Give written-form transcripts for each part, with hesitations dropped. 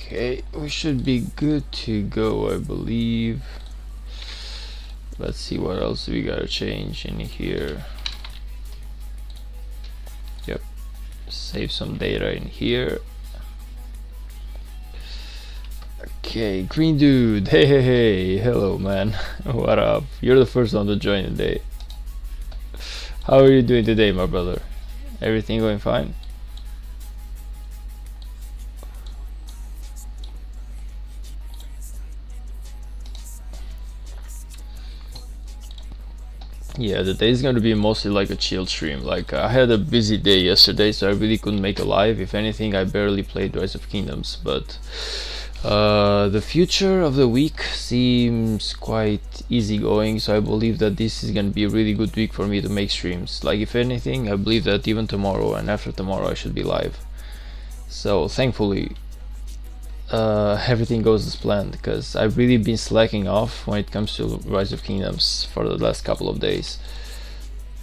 Okay, we should be good to go, I believe. Let's see what else we gotta change in here. Yep, save some data in here. Okay, green dude. Hey, hello man. What up? You're the first one to join today. How are you doing today, my brother? Everything going fine? Yeah, the day is going to be mostly like a chill stream. Like, I had a busy day yesterday, so I really couldn't make a live. If anything, I barely played Rise of Kingdoms, but the future of the week seems quite easygoing, so I believe that this is going to be a really good week for me to make streams. Like, if anything, I believe that even tomorrow and after tomorrow I should be live. So thankfully everything goes as planned, because I've really been slacking off when it comes to Rise of Kingdoms for the last couple of days,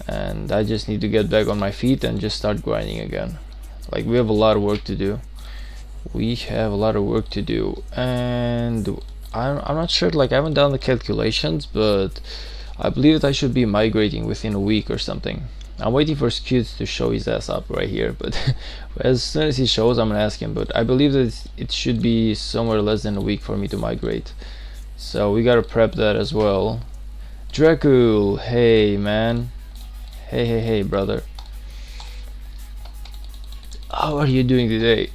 and I just need to get back on my feet and just start grinding again. Like, we have a lot of work to do. And I'm not sure, like, I haven't done the calculations, but I believe that I should be migrating within a week or something. I'm waiting for Scute to show his ass up right here, but as soon as he shows, I'm gonna ask him. But I believe that it should be somewhere less than a week for me to migrate, so we gotta prep that as well. Dracul, hey man, hey brother, how are you doing today?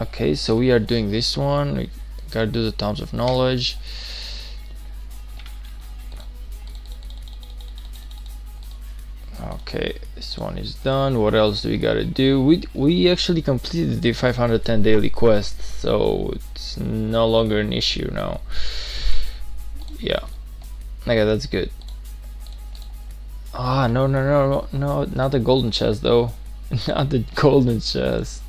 Okay, so we are doing this one. We gotta do the Tomes of Knowledge. Okay, this one is done. What else do we gotta do? We actually completed the 510 daily quest, so it's no longer an issue now. Yeah, okay, that's good. Ah, no, not the golden chest though. Not the golden chest,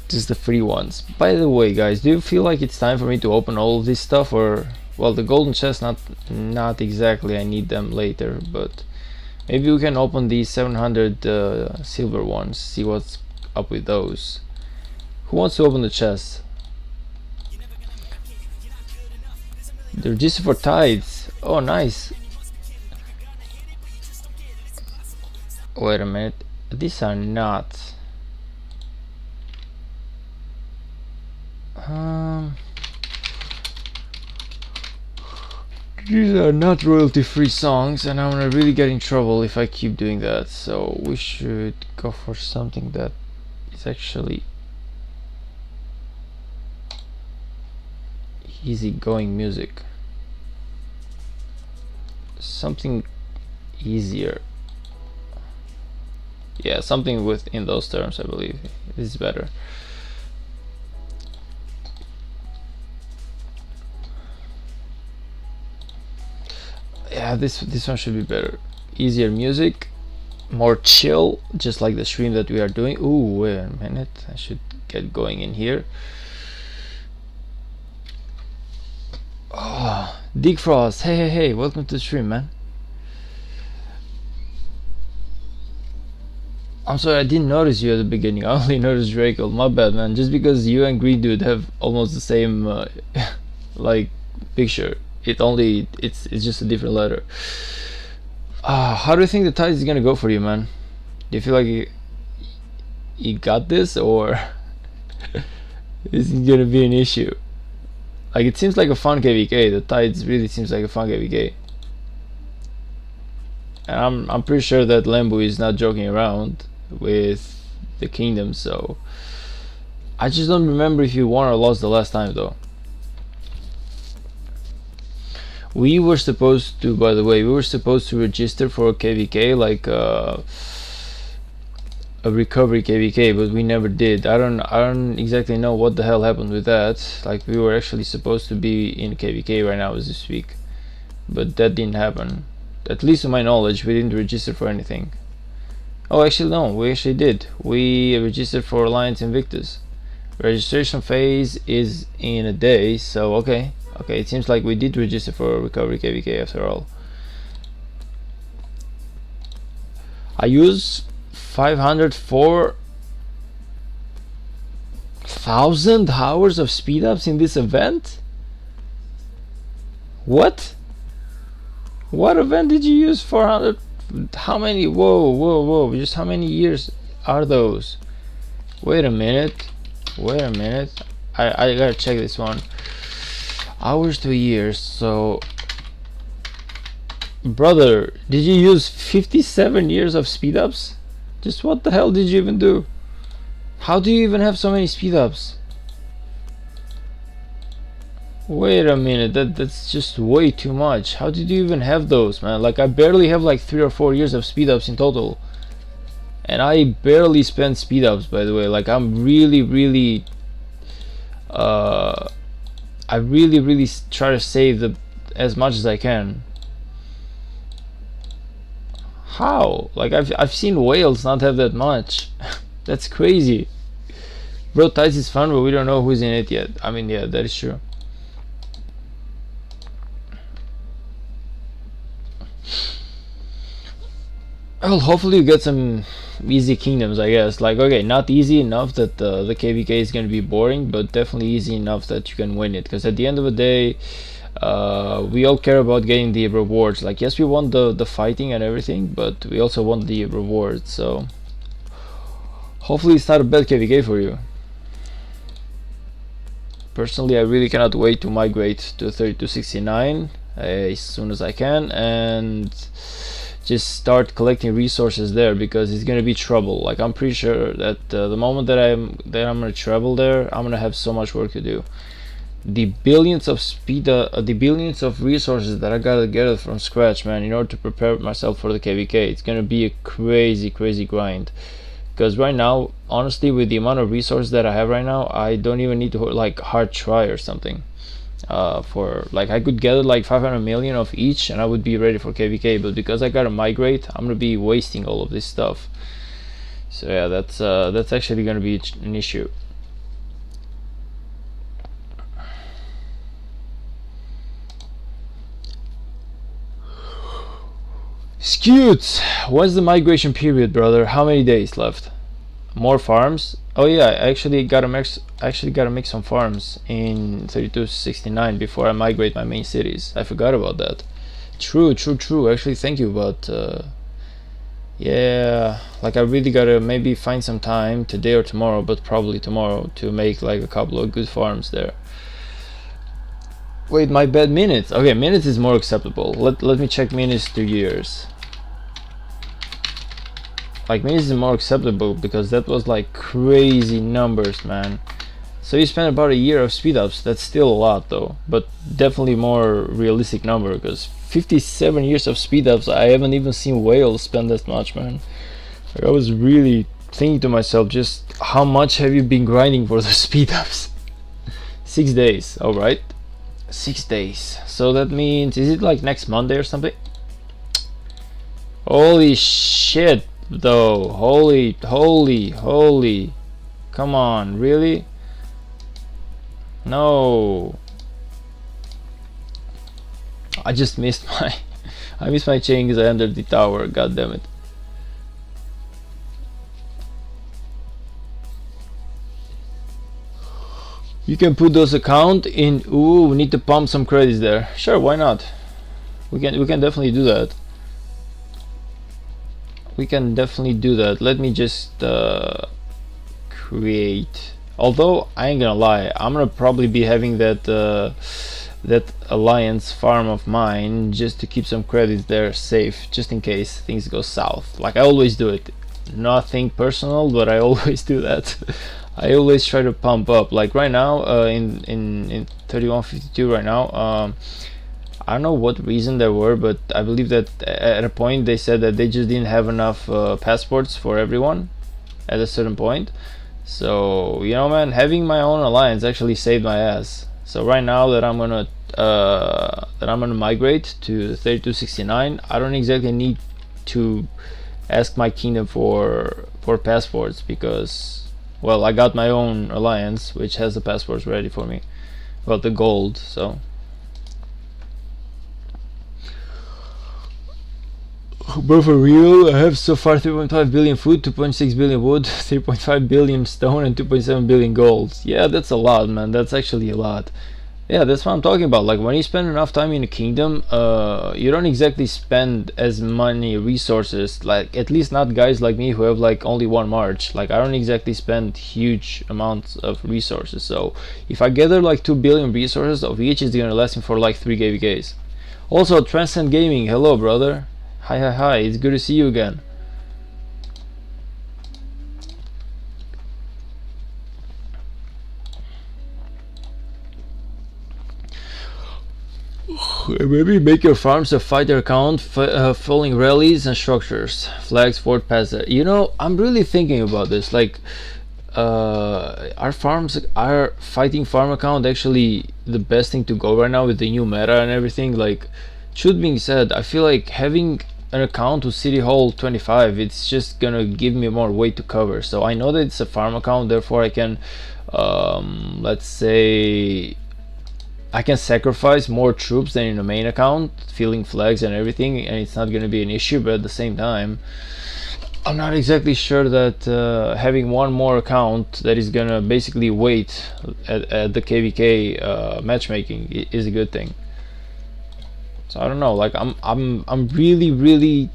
just the free ones. By the way, guys, do you feel like it's time for me to open all of this stuff? Or, well, the golden chest, not exactly, I need them later, but maybe we can open these 700 silver ones, see what's up with those. Who wants to open the chest? They're just for tides. Oh, nice. Wait a minute, these are not these are not royalty free songs, and I'm gonna really get in trouble if I keep doing that. So we should go for something that is actually easygoing music, something easier. Yeah, something within those terms. I believe this is better. Yeah, this one should be better. Easier music, more chill, just like the stream that we are doing. Ooh, wait a minute, I should get going in here. Oh, Dig Frost, hey, welcome to the stream, man. I'm sorry, I didn't notice you at the beginning. I only noticed Draco. My bad, man. Just because you and Green Dude have almost the same like picture, it's just a different letter. How do you think the tide is gonna go for you, man? Do you feel like you got this, or is it gonna be an issue? Like, it seems like a fun KVK. The tides really seems like a fun KVK, and I'm pretty sure that Lembu is not joking around with the kingdom. So I just don't remember if you won or lost the last time, though. We were supposed to, by the way, register for a KVK, like a recovery KVK, but we never did. I don't exactly know what the hell happened with that. Like, we were actually supposed to be in KVK right now as we speak, but that didn't happen. at least to my knowledge, we didn't register for anything. Oh, actually no, we actually did. We registered for Alliance Invictus. Registration phase is in a day, so okay. Okay, it seems like we did register for Recovery KVK after all. I use 504,000 hours of speed ups in this event? What? What event did you use 400? How many? Whoa. Just how many years are those? Wait a minute. I gotta check this one. Hours to years. So, brother, did you use 57 years of speed ups? Just what the hell did you even do? How do you even have so many speed ups? Wait a minute, that's just way too much. How did you even have those, man? Like, I barely have like 3 or 4 years of speed ups in total. And I barely spend speed ups, by the way. Like, I'm really I really try to save as much as I can. How? Like, I've seen whales not have that much. That's crazy. Bro, Tides is fun, but we don't know who's in it yet. I mean, yeah, that is true. Well, hopefully you get some easy kingdoms, I guess. Like, okay, not easy enough that the KVK is going to be boring, but definitely easy enough that you can win it. Because at the end of the day, we all care about getting the rewards. Like, yes, we want the fighting and everything, but we also want the rewards. So hopefully it's not a bad KVK for you. Personally, I really cannot wait to migrate to 3269 as soon as I can and just start collecting resources there, because it's gonna be trouble. Like, I'm pretty sure that the moment that I'm gonna travel there, I'm gonna have so much work to do. The billions of the billions of resources that I gotta get from scratch, man, in order to prepare myself for the KVK, it's gonna be a crazy grind. Because right now, honestly, with the amount of resources that I have right now, I don't even need to like hard try or something. For like, I could gather like 500 million of each and I would be ready for KVK, but because I gotta migrate, I'm gonna be wasting all of this stuff. So yeah, that's actually gonna be an issue. Scutes, what's the migration period, brother? How many days left? More farms? Oh yeah, I actually gotta make some farms in 3269 before I migrate my main cities. I forgot about that. True. Actually, thank you, but yeah, like, I really gotta maybe find some time today or tomorrow, but probably tomorrow, to make like a couple of good farms there. Wait, my bad, minutes. Okay, minutes is more acceptable. Let me check minutes to years. Like, minutes is more acceptable because that was like crazy numbers, man. So you spend about a year of speed ups. That's still a lot though, but definitely more realistic number, because 57 years of speed ups, I haven't even seen whales spend that much, man. Like, I was really thinking to myself, just how much have you been grinding for the speed ups? 6 days, alright. 6 days. So that means, is it like next Monday or something? Holy shit, though. Holy. Come on, really? No. I just missed my I missed my chain because I entered the tower. God damn it. You can put those account in. Ooh, we need to pump some credits there. Sure, why not? We can definitely do that. Let me just create. Although I ain't gonna lie, I'm gonna probably be having that that alliance farm of mine just to keep some credits there safe, just in case things go south. Like, I always do it. Nothing personal, but I always do that. I always try to pump up. Like right now, in 3152 right now. I don't know what reason there were, but I believe that at a point they said that they just didn't have enough passports for everyone at a certain point. So, you know, man, having my own alliance actually saved my ass. So right now that I'm gonna that I'm gonna migrate to 3269, I don't exactly need to ask my kingdom for passports, because, well, I got my own alliance which has the passports ready for me, well, the gold. So but for real, I have so far 3.5 billion food, 2.6 billion wood, 3.5 billion stone, and 2.7 billion gold. Yeah, that's a lot, man. That's actually a lot. Yeah, that's what I'm talking about. Like, when you spend enough time in a kingdom, you don't exactly spend as many resources. Like, at least not guys like me who have like only one march. Like, I don't exactly spend huge amounts of resources. So if I gather like 2 billion resources, of each is gonna last me for like 3 KVKs. Also, Transcend Gaming, hello brother. Hi, it's good to see you again. Maybe make your farms a fighter account, following rallies and structures, flags, fort pass. You know, I'm really thinking about this. Like, our fighting farm account actually the best thing to go right now with the new meta and everything? Like, should being said, I feel like having an account with City Hall 25, it's just gonna give me more weight to cover. So I know that it's a farm account, therefore I can, let's say, I can sacrifice more troops than in the main account, filling flags and everything, and it's not going to be an issue. But at the same time, I'm not exactly sure that having one more account that is going to basically wait at the KVK matchmaking is a good thing. So I don't know. Like, I'm really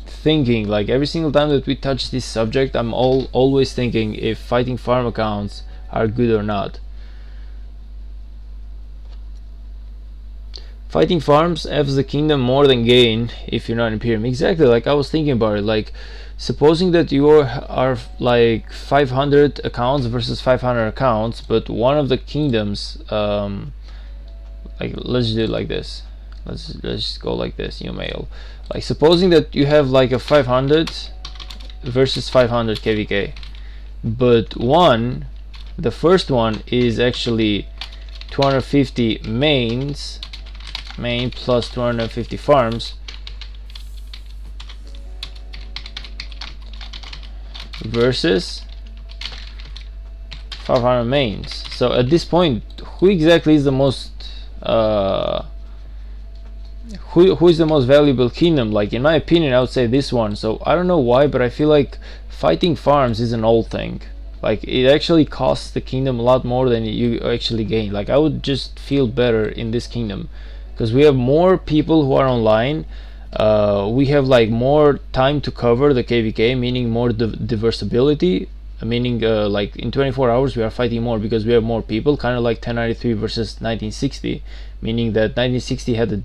thinking, like, every single time that we touch this subject, I'm always thinking if fighting farm accounts are good or not. Fighting farms adds the kingdom more than gain if you're not Imperium. Exactly, like I was thinking about it. Like, supposing that you are like 500 accounts versus 500 accounts, but one of the kingdoms, like, let's do it like this. Let's just go like this, new mail. Like, supposing that you have like a 500 versus 500 KVK, but the first one is actually 250 main plus 250 farms versus 500 mains. So at this point, who exactly is the most who is the most valuable kingdom? Like, in my opinion, I would say this one. So I don't know why, but I feel like fighting farms is an old thing. Like, it actually costs the kingdom a lot more than you actually gain. Like, I would just feel better in this kingdom because we have more people who are online. We have like more time to cover the KVK, meaning more diversibility, meaning like in 24 hours we are fighting more because we have more people, kind of like 1093 versus 1960, meaning that 1960 had a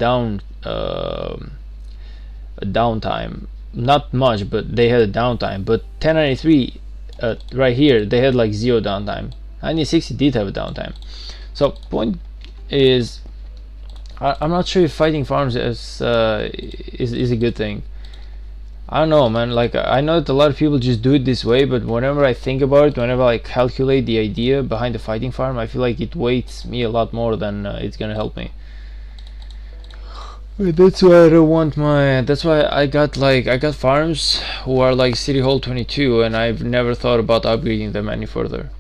downtime, not much, but they had a downtime. But 1093 right here, they had like zero downtime. 1960 did have a downtime. So point is, I'm not sure if fighting farms is a good thing. I don't know, man. Like, I know that a lot of people just do it this way, but whenever I think about it, whenever I calculate the idea behind the fighting farm, I feel like it weights me a lot more than it's gonna help me. That's why I don't want my. That's why I got farms who are like City Hall 22, and I've never thought about upgrading them any further.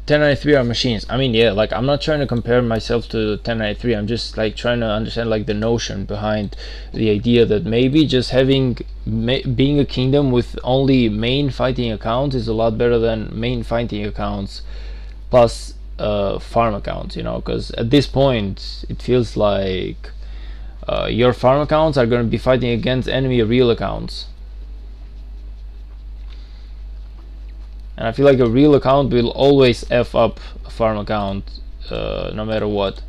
1093 are machines. I mean, yeah, like, I'm not trying to compare myself to 1093. I'm just like trying to understand like the notion behind the idea that maybe just being a kingdom with only main fighting accounts is a lot better than main fighting accounts plus farm accounts, you know, because at this point it feels like your farm accounts are going to be fighting against enemy real accounts. And I feel like a real account will always F up a farm account, no matter what,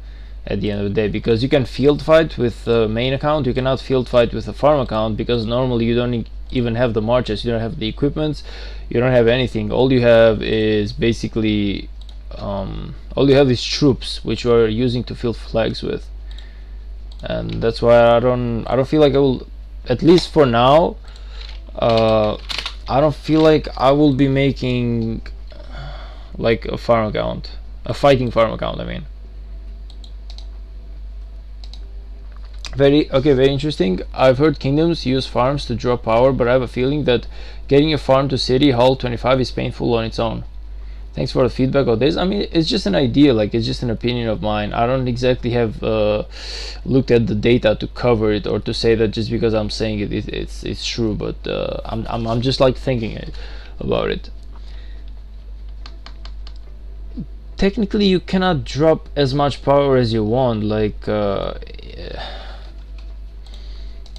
at the end of the day. Because you can field fight with the main account, you cannot field fight with a farm account, because normally you don't even have the marches, you don't have the equipments, you don't have anything. All you have is basically, all you have is troops, which you are using to field flags with. And that's why I don't feel like I will, at least for now, I don't feel like I will be making like a farm account, a fighting farm account, I mean. Very interesting. I've heard kingdoms use farms to draw power, but I have a feeling that getting a farm to city hall 25 is painful on its own. Thanks for the feedback on this. I mean, it's just an idea, like it's just an opinion of mine. I don't exactly have looked at the data to cover it or to say that just because I'm saying it, it's true. But I'm just like thinking about it. Technically, you cannot drop as much power as you want. Like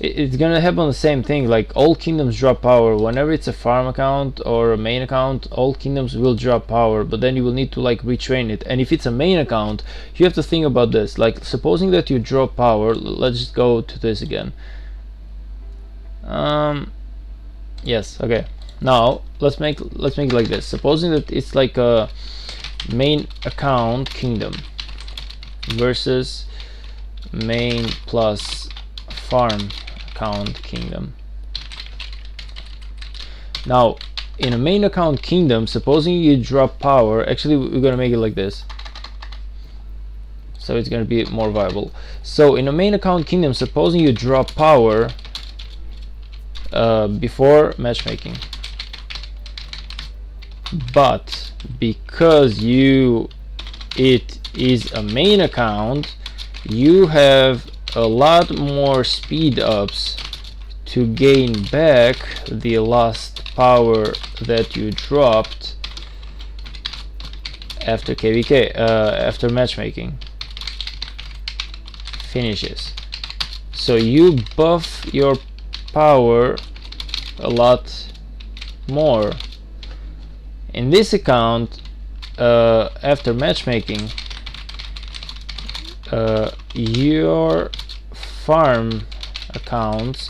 it's gonna happen the same thing. Like all kingdoms drop power whenever it's a farm account or a main account. All kingdoms will drop power, but then you will need to like retrain it. And if it's a main account, you have to think about this. Like supposing that you drop power, let's just go to this again. Yes, okay, now let's make it like this. Supposing that it's like a main account kingdom versus main plus farm account kingdom. Now in a main account kingdom, supposing you drop power, actually we're gonna make it like this so it's gonna be more viable. So in a main account kingdom, supposing you drop power before matchmaking, but because it is a main account, you have a lot more speed ups to gain back the lost power that you dropped after KVK, after matchmaking finishes. So you buff your power a lot more. In this account, after matchmaking, your farm accounts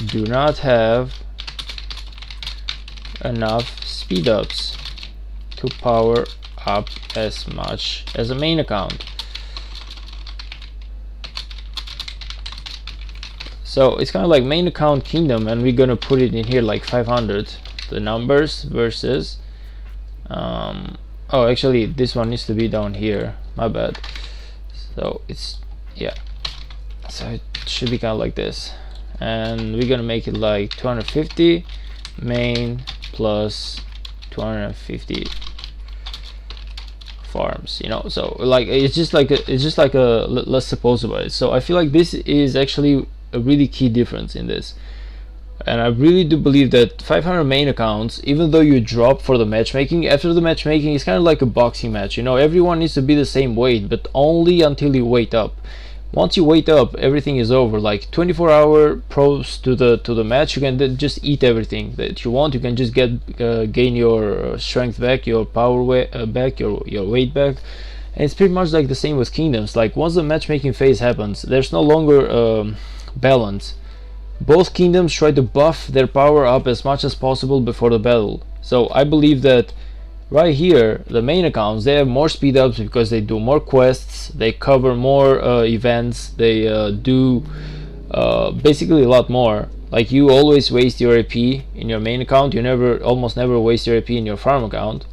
do not have enough speed ups to power up as much as a main account. So it's kind of like main account kingdom, and we're gonna put it in here like 500, the numbers versus oh, actually this one needs to be down here, my bad. So it's, yeah, so it should be kind of like this, and we're gonna make it like 250 main plus 250 farms, you know. So like it's just like a let's suppose about it. So I feel like this is actually a really key difference in this, and I really do believe that 500 main accounts, even though you drop for the matchmaking, after the matchmaking it's kind of like a boxing match, you know. Everyone needs to be the same weight, but only until you weight up. Once you weight up, everything is over. Like 24-hour pros to the match, you can then just eat everything that you want. You can just gain your strength back, your power back, your weight back. And it's pretty much like the same with kingdoms. Like once the matchmaking phase happens, there's no longer balance. Both kingdoms try to buff their power up as much as possible before the battle. So I believe that right here, the main accounts, they have more speed ups because they do more quests, they cover more events, they do basically a lot more. Like you always waste your AP in your main account, you almost never waste your AP in your farm account.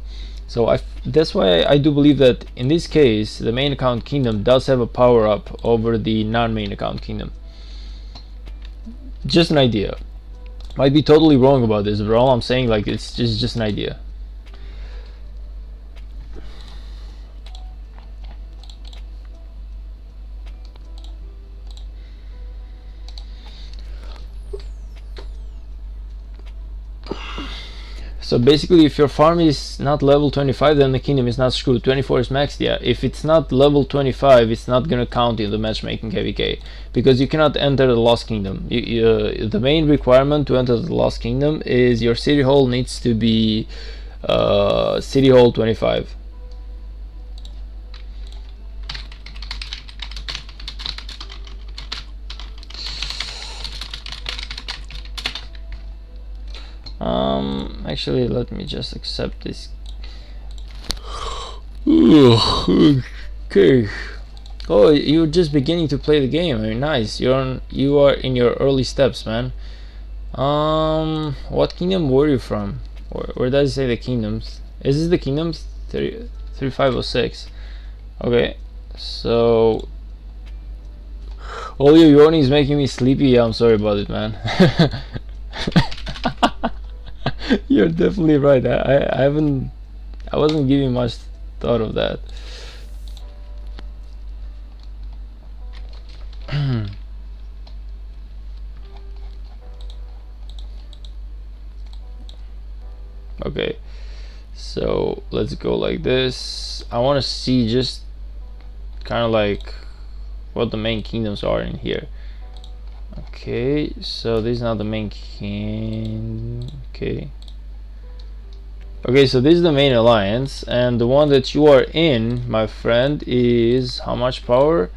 So that's why I do believe that in this case the main account kingdom does have a power up over the non-main account kingdom. Just an idea. Might be totally wrong about this, but all I'm saying, like, it's just an idea. So basically, if your farm is not level 25, then the kingdom is not screwed. 24 is maxed, yeah. If it's not level 25, it's not gonna count in the matchmaking KVK, because you cannot enter the Lost Kingdom. The main requirement to enter the Lost Kingdom is your city hall needs to be city hall 25. Actually, let me just accept this. Okay. Oh, you're just beginning to play the game. I mean, nice. You are in your early steps, man. What kingdom were you from? Where does it say the kingdoms? Is this the kingdoms 3506. Okay, so all your yawning is making me sleepy. Yeah, I'm sorry about it, man. You're definitely right. I wasn't giving much thought of that. Okay, so let's go like this. I want to see just kind of like what the main kingdoms are in here. Okay, so this is not the main king. Okay, so this is the main alliance, and the one that you are in, my friend, is how much power?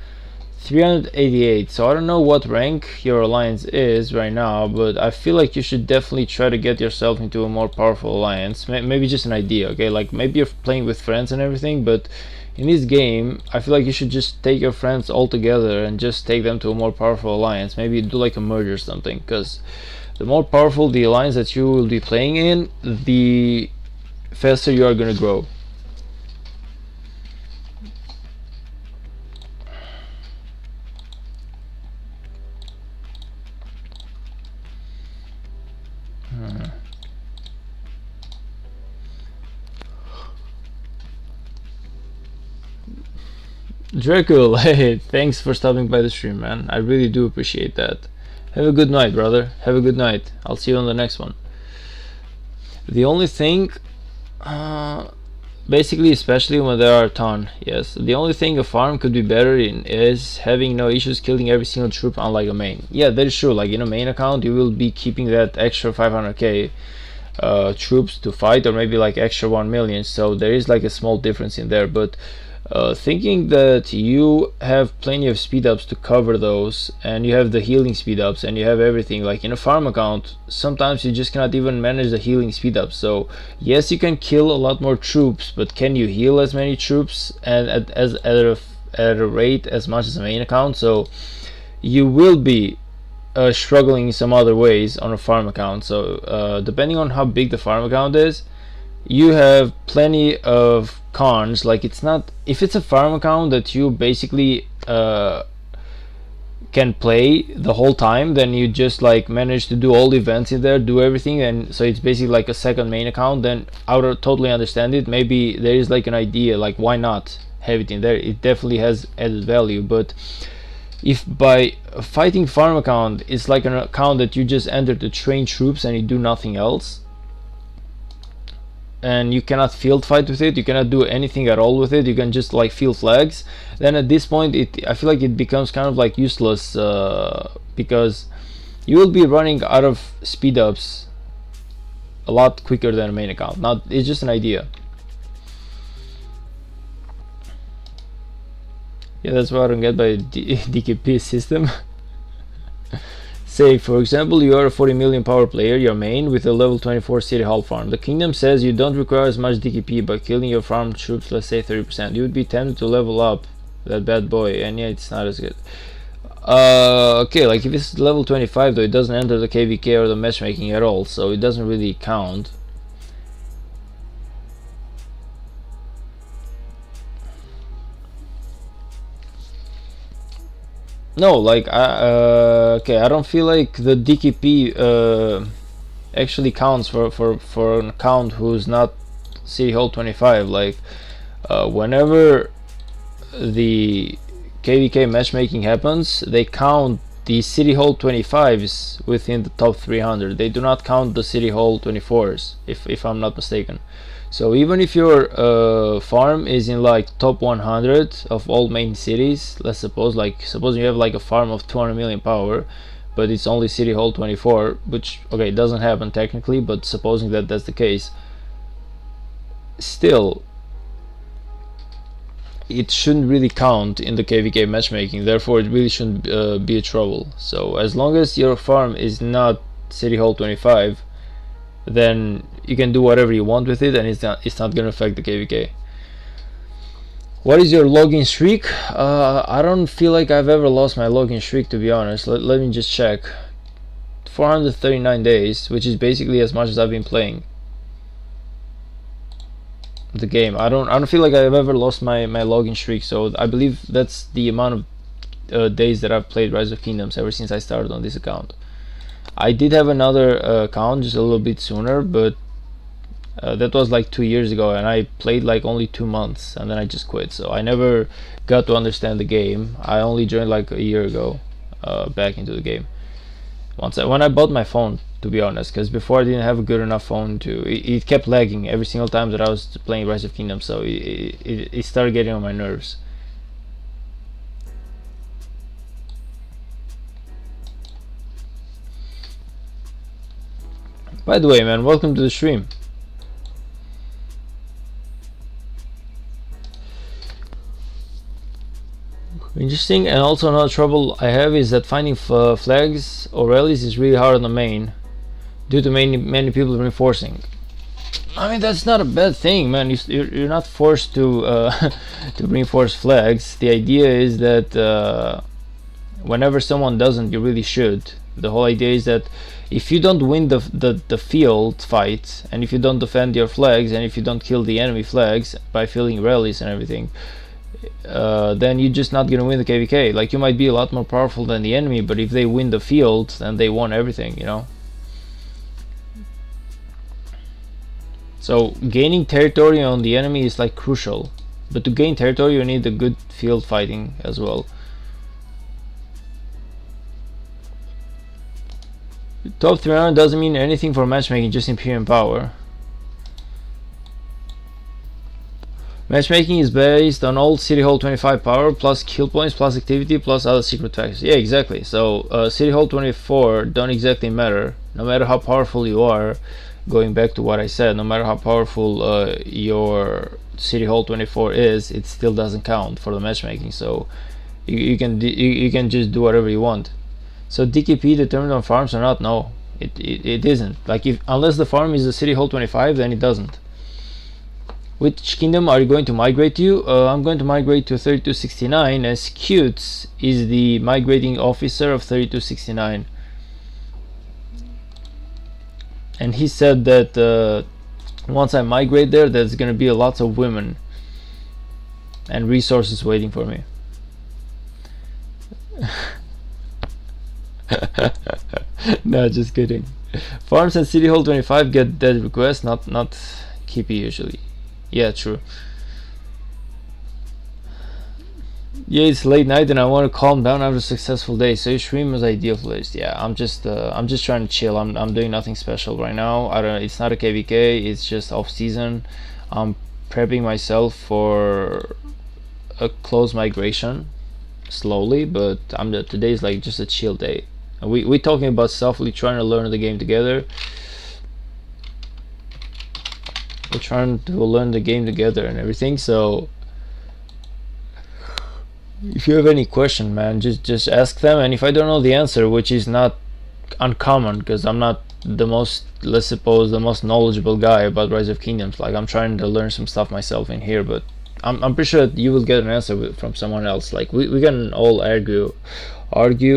388. So I don't know what rank your alliance is right now, but I feel like you should definitely try to get yourself into a more powerful alliance. Maybe just an idea, okay? Like maybe you're playing with friends and everything, but in this game I feel like you should just take your friends all together and just take them to a more powerful alliance. Maybe do like a merge or something, because the more powerful the alliance that you will be playing in, the faster you are gonna grow. Draco, hey, thanks for stopping by the stream, man. I really do appreciate that. Have a good night, brother. Have a good night. I'll see you on the next one. The only thing, basically, especially when there are a ton, yes, the only thing a farm could be better in is having no issues killing every single troop, unlike a main. Yeah, that is true. Like in a main account, you will be keeping that extra 500k troops to fight, or maybe like extra 1 million. So there is like a small difference in there, but thinking that you have plenty of speed ups to cover those, and you have the healing speed ups, and you have everything, like in a farm account sometimes you just cannot even manage the healing speed ups. So yes, you can kill a lot more troops, but can you heal as many troops and at a rate as much as a main account? So you will be struggling in some other ways on a farm account. So depending on how big the farm account is, you have plenty of cons. Like it's not, if it's a farm account that you basically can play the whole time, then you just like manage to do all the events in there, do everything, and so it's basically like a second main account, then I would totally understand it. Maybe there is like an idea, like why not have it in there, it definitely has added value. But if by fighting farm account it's like an account that you just enter to train troops and you do nothing else, and you cannot field fight with it, you cannot do anything at all with it, you can just like field flags, then at this point I feel like it becomes kind of like useless, because you will be running out of speed ups a lot quicker than a main account. Now it's just an idea. Yeah, that's what I don't get by DKP system. Say, for example, you are a 40 million power player, your main, with a level 24 city hall farm. The kingdom says you don't require as much DKP by killing your farm troops, let's say 30%. You would be tempted to level up that bad boy, and yeah, it's not as good. Okay, like if it's level 25 though, it doesn't enter the KVK or the matchmaking at all, so it doesn't really count. No, like okay, I don't feel like the DKP actually counts for an account who's not City Hall 25. Like whenever the KVK matchmaking happens, they count the City Hall 25s within the top 300. They do not count the City Hall 24s, if I'm not mistaken. So even if your farm is in like top 100 of all main cities, let's suppose you have like a farm of 200 million power, but it's only City Hall 24, which okay, it doesn't happen technically, but supposing that that's the case, still it shouldn't really count in the KVK matchmaking, therefore it really shouldn't be a trouble. So as long as your farm is not City Hall 25, then you can do whatever you want with it, and it's not gonna affect the KVK. What is your login streak? I don't feel like I've ever lost my login streak, to be honest. Let me just check. 439 days, which is basically as much as I've been playing. the game. I don't feel like I've ever lost my login streak. So I believe that's the amount of days that I've played Rise of Kingdoms ever since I started on this account. I did have another account just a little bit sooner, but that was like 2 years ago, and I played like only 2 months, and then I just quit. So I never got to understand the game. I only joined like a year ago back into the game. When I bought my phone, to be honest, because before I didn't have a good enough phone to. It kept lagging every single time that I was playing Rise of Kingdoms, so it started getting on my nerves. By the way, man, welcome to the stream. Interesting. And also another trouble I have is that finding flags or rallies is really hard on the main due to many people reinforcing. I mean, that's not a bad thing, man. You're not forced to to reinforce flags. The idea is that whenever someone doesn't, you really should. The whole idea is that if you don't win the field fight, and if you don't defend your flags, and if you don't kill the enemy flags by filling rallies and everything, then you're just not gonna win the KVK. Like, you might be a lot more powerful than the enemy, but if they win the field, then they won everything, you know. So gaining territory on the enemy is like crucial, but to gain territory you need a good field fighting as well. Top 300 doesn't mean anything for matchmaking, just Imperium power. Matchmaking is based on old City Hall 25 power plus kill points plus activity plus other secret factors. Yeah, exactly. So City Hall 24 don't exactly matter, no matter how powerful you are. Going back to what I said, no matter how powerful your City Hall 24 is, it still doesn't count for the matchmaking. So you can just do whatever you want. So DKP determined on farms or not? No, it isn't. Like, unless the farm is a City Hall 25, then it doesn't. Which kingdom are you going to migrate to? I'm going to migrate to 3269, as Cutes is the migrating officer of 3269. And he said that once I migrate there, there's gonna be lots of women and resources waiting for me. No, just kidding. Farms and City Hall 25 get dead requests, not KP usually. Yeah, true. Yeah, it's late night and I want to calm down after a successful day, so your stream is ideal for this. Yeah, I'm just trying to chill. I'm doing nothing special right now. It's not a KVK, it's just off season. I'm prepping myself for a close migration slowly, but today is like just a chill day. And we're talking about softly trying to learn the game together. We're trying to learn the game together and everything, so if you have any question, man, just ask them. And if I don't know the answer, which is not uncommon, because I'm not the most, let's suppose, the most knowledgeable guy about Rise of Kingdoms. Like, I'm trying to learn some stuff myself in here, but I'm pretty sure that you will get an answer from someone else. Like, we can all argue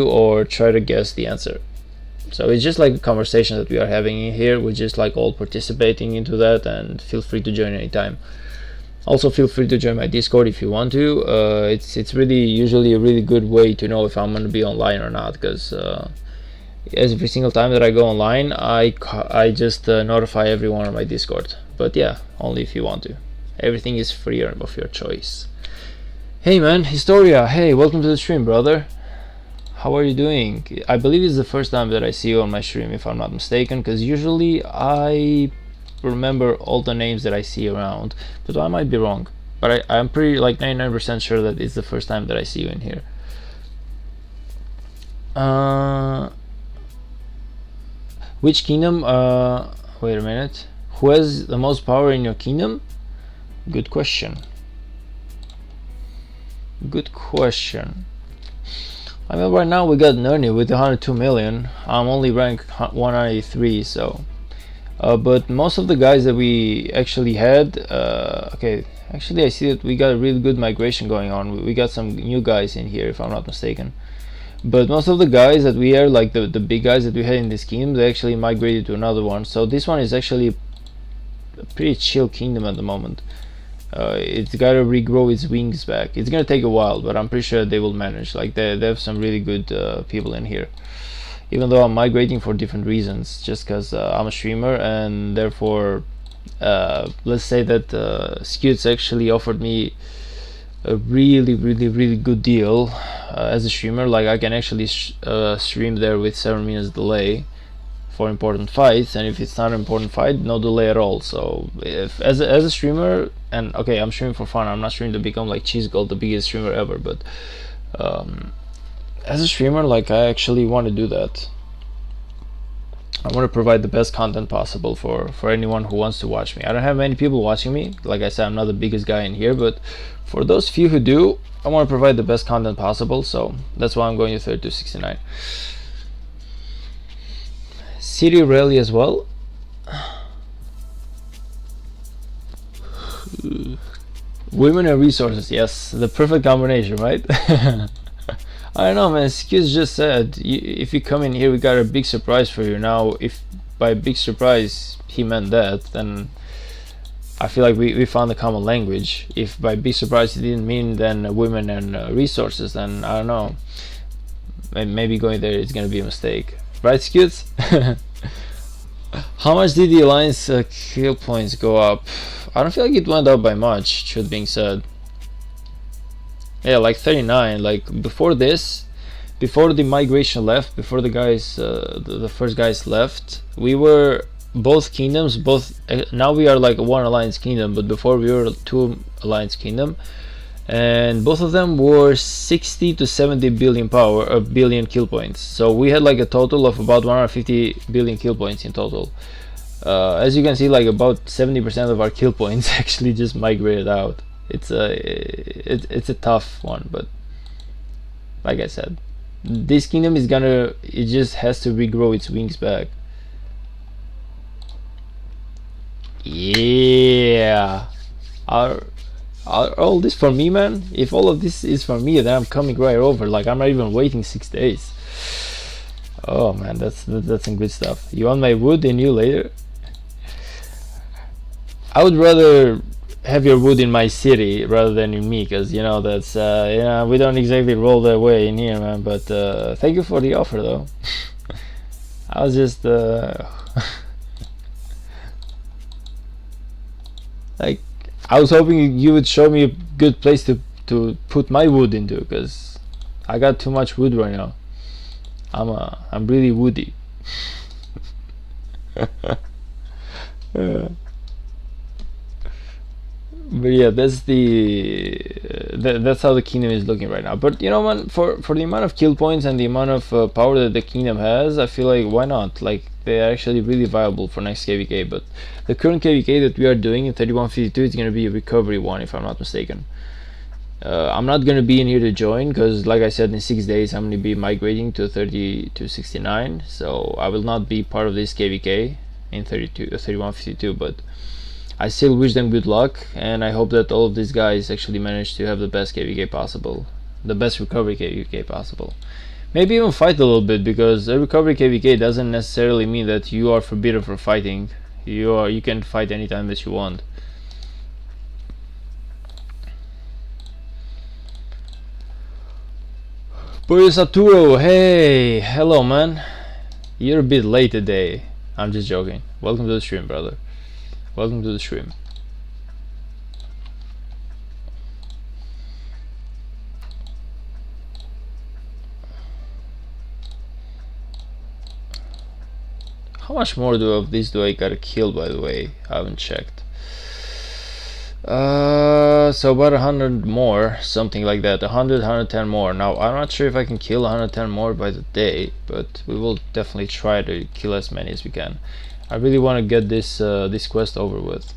or try to guess the answer. So it's just like a conversation that we are having in here. We're just like all participating into that, and feel free to join anytime. Also, feel free to join my Discord if you want to. It's really usually a really good way to know if I'm going to be online or not, because every single time that I go online, I just notify everyone on my Discord. But yeah, only if you want to. Everything is free of your choice. Hey man, Historia, hey, welcome to the stream, brother. How are you doing? I believe it's the first time that I see you on my stream, if I'm not mistaken, because usually I remember all the names that I see around, but I might be wrong. But I'm pretty like 99% sure that it's the first time that I see you in here. Which kingdom? Wait a minute. Who has the most power in your kingdom? Good question. Good question. I mean, right now we got Nerni with 102 million. I'm only ranked 193, so. But most of the guys that we actually had, okay, actually I see that we got a really good migration going on. We got some new guys in here, if I'm not mistaken. But most of the guys that we are, like the big guys that we had in this kingdom, they actually migrated to another one. So this one is actually a pretty chill kingdom at the moment. It's gotta regrow its wings back. It's gonna take a while, but I'm pretty sure they will manage. Like they have some really good people in here. Even though I'm migrating for different reasons, just because I'm a streamer, and therefore, let's say that Scutes actually offered me a really good deal as a streamer. Like I can actually stream there with 7 minutes delay for important fights, and if it's not an important fight, no delay at all. So if as a streamer, and okay, I'm streaming for fun, I'm not streaming to become like Cheese Gold, the biggest streamer ever, but as a streamer, like I actually want to do that. I want to provide the best content possible for anyone who wants to watch me. I don't have many people watching me, like I said, I'm not the biggest guy in here, but for those few who do, I want to provide the best content possible, so that's why I'm going to 3269. City Rally as well. Women and resources, yes, the perfect combination, right? I don't know, man. Skills just said if you come in here, we got a big surprise for you. Now, if by big surprise he meant that, then I feel like we found a common language. If by big surprise he didn't mean then women and resources, then I don't know. Maybe going there is gonna be a mistake, right, Skills? How much did the alliance kill points go up? I don't feel like it went up by much, truth being said. Yeah, like 39. Like before this, before the migration left, before the guys, the first guys left, we were both kingdoms. Now we are like one alliance kingdom, but before we were two alliance kingdom, and both of them were 60 to 70 billion billion kill points. So we had like a total of about 150 billion kill points in total. As you can see, like about 70% of our kill points actually just migrated out. It's a tough one, but like I said, this kingdom is gonna, it just has to regrow its wings back. Yeah, are all this for me, man? If all of this is for me, then I'm coming right over. Like I'm not even waiting 6 days. Oh man, that's some good stuff. You want my wood and you later? I would rather have your wood in my city rather than in me, because you know that's you know, we don't exactly roll that way in here, man. But thank you for the offer, though. I was just like, I was hoping you would show me a good place to put my wood into, because I got too much wood right now. I'm really woody. But yeah, that's that's how the kingdom is looking right now. But you know, man, for the amount of kill points and the amount of power that the kingdom has, I feel like why not? Like they are actually really viable for next KVK. But the current KVK that we are doing in 3152 is going to be a recovery one, if I'm not mistaken. I'm not going to be in here to join, because like I said, in 6 days I'm going to be migrating to 3269, so I will not be part of this KVK in 3152. But I still wish them good luck, and I hope that all of these guys actually manage to have the best KVK possible, the best recovery KVK possible. Maybe even fight a little bit, because a recovery KVK doesn't necessarily mean that you are forbidden from fighting. You can fight anytime that you want. Boris Saturo, hey, hello man. You're a bit late today. I'm just joking. Welcome to the stream, brother. Welcome to the stream. How much more of these do I gotta kill, by the way? I haven't checked. So about 100 more, something like that. 110 more. Now I'm not sure if I can kill 110 more by the day, but we will definitely try to kill as many as we can. I really want to get this this quest over with.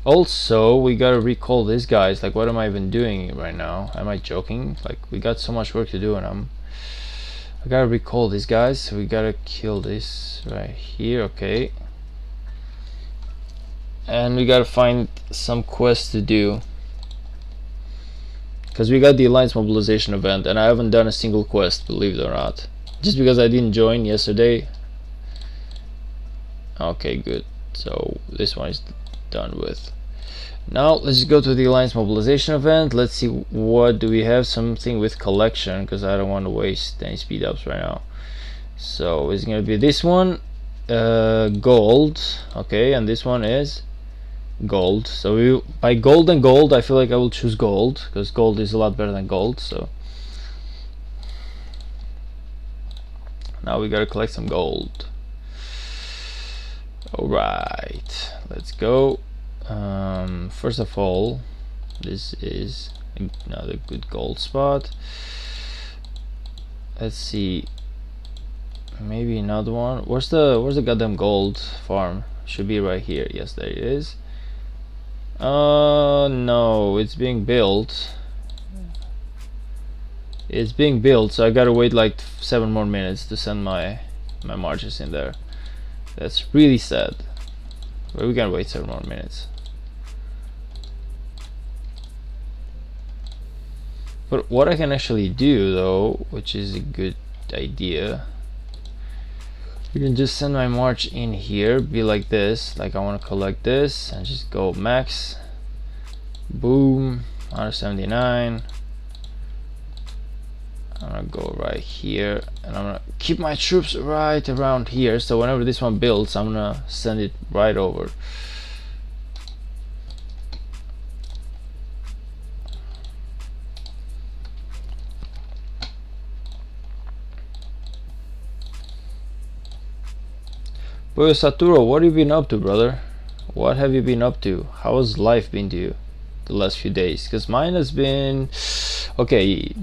Also, we gotta recall these guys. Like, what am I even doing right now? Am I joking? Like, we got so much work to do, and I gotta recall these guys. So we gotta kill this right here. Okay. And we gotta find some quests to do, because we got the Alliance Mobilization event, and I haven't done a single quest, believe it or not, just because I didn't join yesterday. Okay, good. So this one is done with. Now let's go to the Alliance mobilization event. Let's see what do we have. Something with collection, because I don't want to waste any speed ups right now. So it's gonna be this one, gold. Okay, and this one is gold. So by gold and gold, I feel like I will choose gold, because gold is a lot better than gold. So now we gotta collect some gold. Alright, let's go. First of all, this is another good gold spot. Let's see, maybe another one. Where's the goddamn gold farm? Should be right here. Yes, there it is. No, it's being built. It's being built, so I gotta wait like 7 more minutes to send my marches in there. That's really sad, but we can wait 7 more minutes. But what I can actually do though, which is a good idea, you can just send my march in here, be like this, like I want to collect this, and just go max, boom, 179. I'm gonna go right here, and I'm gonna keep my troops right around here, so whenever this one builds, I'm gonna send it right over. But Saturo, what have you been up to, brother? What have you been up to? How has life been to you the last few days? Because mine has been okay.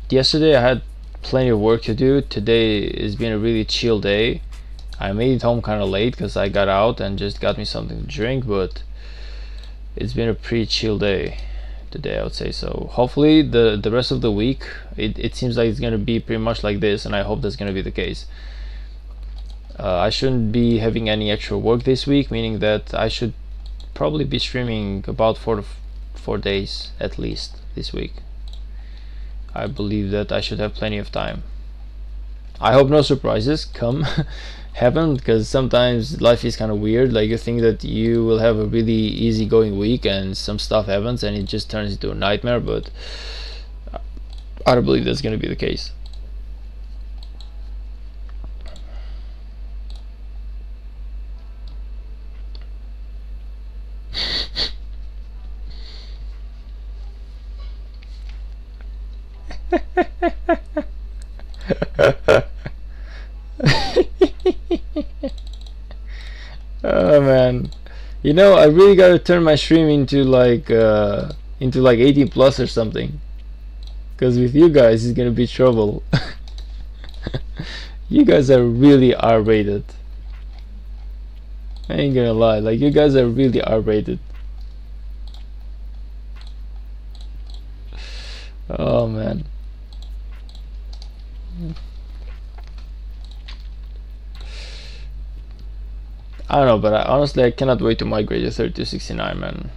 Yesterday I had plenty of work to do. Today has been a really chill day. I made it home kind of late because I got out and just got me something to drink, but it's been a pretty chill day today, I would say. So hopefully the rest of the week, it seems like it's gonna be pretty much like this, and I hope that's gonna be the case. I shouldn't be having any extra work this week, meaning that I should probably be streaming about 4 days at least this week. I believe that I should have plenty of time. I hope no surprises come happen, because sometimes life is kind of weird. Like you think that you will have a really easygoing week and some stuff happens and it just turns into a nightmare, but I don't believe that's going to be the case. Oh man, you know, I really gotta turn my stream into like 18 plus or something, because with you guys it's gonna be trouble. You guys are really R-rated. I ain't gonna lie, like you guys are really R-rated. Oh man. I don't know, but honestly I cannot wait to migrate to 3269, man.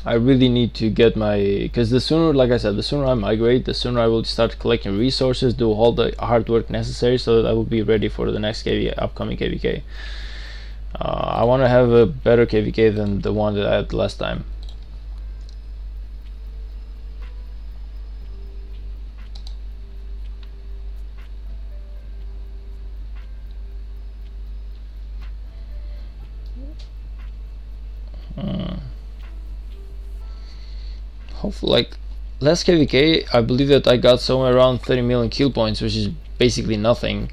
I really need to get my, because the sooner, like I said, the sooner I migrate, the sooner I will start collecting resources, do all the hard work necessary so that I will be ready for the next upcoming KVK. I want to have a better KVK than the one that I had last time. Hopefully, like last KVK, I believe that I got somewhere around 30 million kill points, which is basically nothing.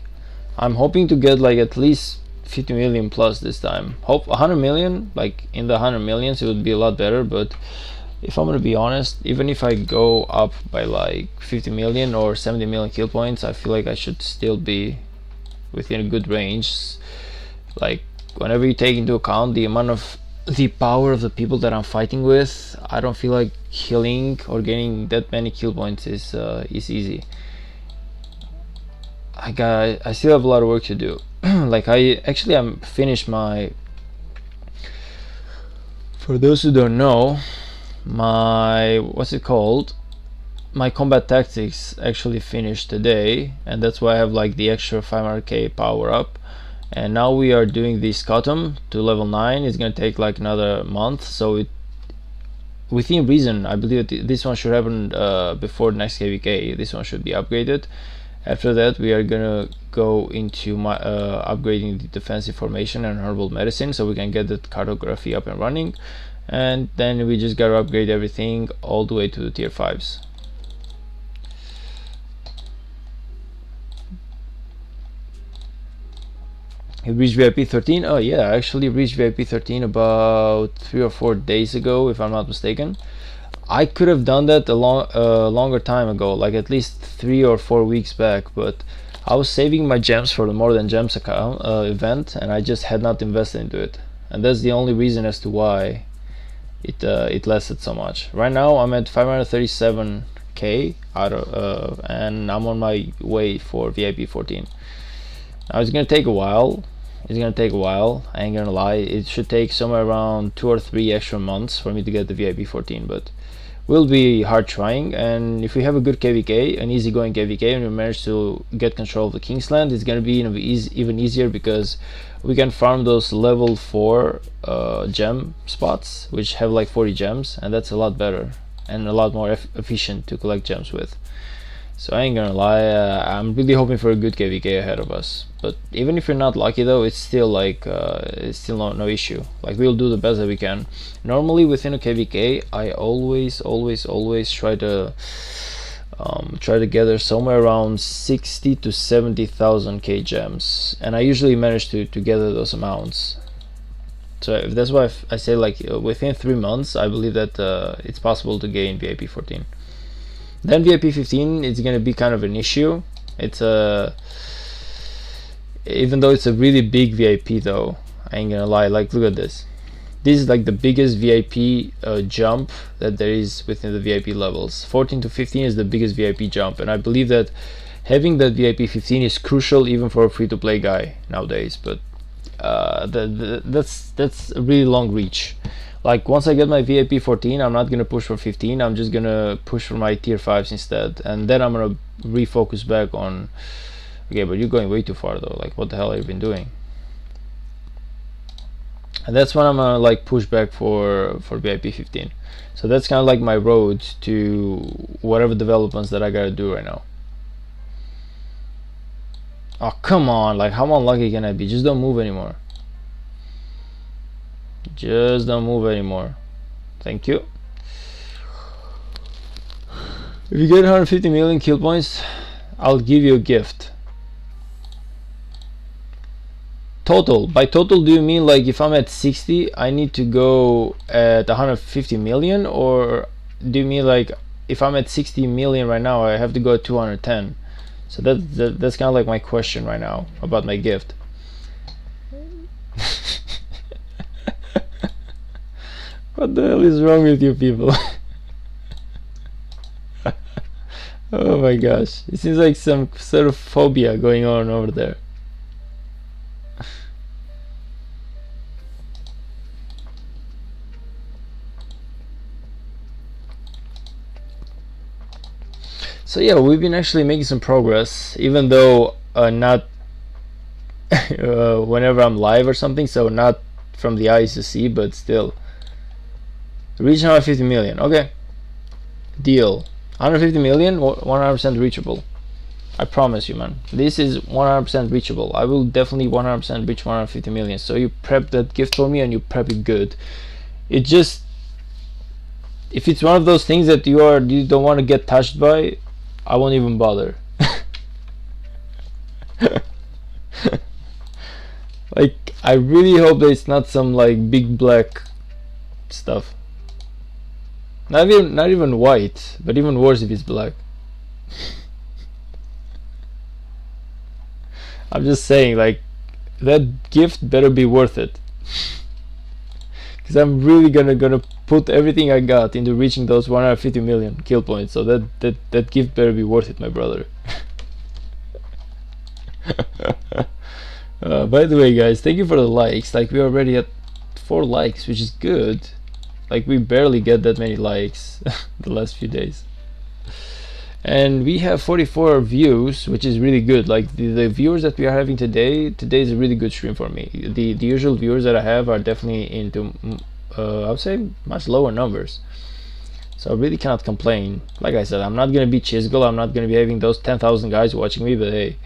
I'm hoping to get like at least 50 million plus this time. Hope 100 million, like in the 100 millions, it would be a lot better. But if I'm gonna be honest, even if I go up by like 50 million or 70 million kill points, I feel like I should still be within a good range. Like whenever you take into account the amount of the power of the people that I'm fighting with, I don't feel like killing or getting that many kill points is easy. I still have a lot of work to do. Like I'm finished my, for those who don't know, my my combat tactics actually finished today, and that's why I have like the extra 500k power up. and now we are doing the Scotum to level 9. It's gonna take like another month, so within reason I believe this one should happen before the next KVK. This one should be upgraded. After that we are gonna go into my upgrading the defensive formation and herbal medicine, so we can get the cartography up and running, and then we just gotta upgrade everything all the way to the tier 5s. You reached VIP 13? Oh yeah, I actually reached VIP 13 about 3 or 4 days ago, if I'm not mistaken. I could have done that a longer time ago, like at least 3 or 4 weeks back, but I was saving my gems for the More Than Gems account event, and I just had not invested into it, and that's the only reason as to why it lasted so much. Right now I'm at 537k out of, and I'm on my way for VIP 14. Now it's gonna take a while. I ain't gonna lie. It should take somewhere around 2 or 3 extra months for me to get the VIP 14, but will be hard trying. And if we have a good KVK, an easygoing KVK, and we manage to get control of the Kingsland, it's gonna be even easier, because we can farm those level 4 gem spots, which have like 40 gems, and that's a lot better and a lot more efficient to collect gems with. So I ain't gonna lie, I'm really hoping for a good KVK ahead of us. But even if you're not lucky though, it's still like it's still no issue. Like, we'll do the best that we can. Normally within a KVK, I always try to gather somewhere around 60 to 70,000 K gems, and I usually manage to gather those amounts. So if that's why I say like within 3 months, I believe that it's possible to gain VIP 14. Then VIP 15 is going to be kind of an issue. It's even though it's a really big VIP though, I ain't gonna lie, like look at this. This is like the biggest VIP jump that there is within the VIP levels. 14 to 15 is the biggest VIP jump, and I believe that having that VIP 15 is crucial even for a free-to-play guy nowadays. But that's a really long reach. Like, once I get my VIP 14, I'm not gonna push for 15. I'm just gonna push for my tier 5s instead, and then I'm gonna refocus back on. Okay, but you're going way too far though. Like, what the hell have you been doing? And that's when I'm gonna like push back for VIP 15. So that's kind of like my road to whatever developments that I gotta do right now. Oh come on! Like, how unlucky can I be? Just don't move anymore. Just don't move anymore. Thank you. If you get 150 million kill points, I'll give you a gift. Total. By total, do you mean like if I'm at 60, I need to go at 150 million, or do you mean like if I'm at 60 million right now, I have to go at 210? So that's kind of like my question right now about my gift. What the hell is wrong with you people? Oh my gosh, it seems like some sort of phobia going on over there. So yeah, we've been actually making some progress, even though not whenever I'm live or something, so not from the eyes to see, but still. Reach 150 million. Okay, deal. 150 million, 100% reachable. I promise you, man. This is 100% reachable. I will definitely 100% reach 150 million. So you prep that gift for me, and you prep it good. It just, if it's one of those things that you don't want to get touched by, I won't even bother. Like, I really hope that it's not some like big black stuff. Not even white, but even worse if it's black. I'm just saying, like, that gift better be worth it. Because I'm really gonna put everything I got into reaching those 150 million kill points. So that gift better be worth it, my brother. By the way, guys, thank you for the likes. Like, we're already at 4 likes, which is good. Like, we barely get that many likes the last few days. and we have 44 views, which is really good. Like the viewers that we are having today is a really good stream for me. The usual viewers that I have are definitely into I would say much lower numbers, so I really cannot complain. Like I said, I'm not gonna be Chisgul, I'm not gonna be having those 10,000 guys watching me, but hey,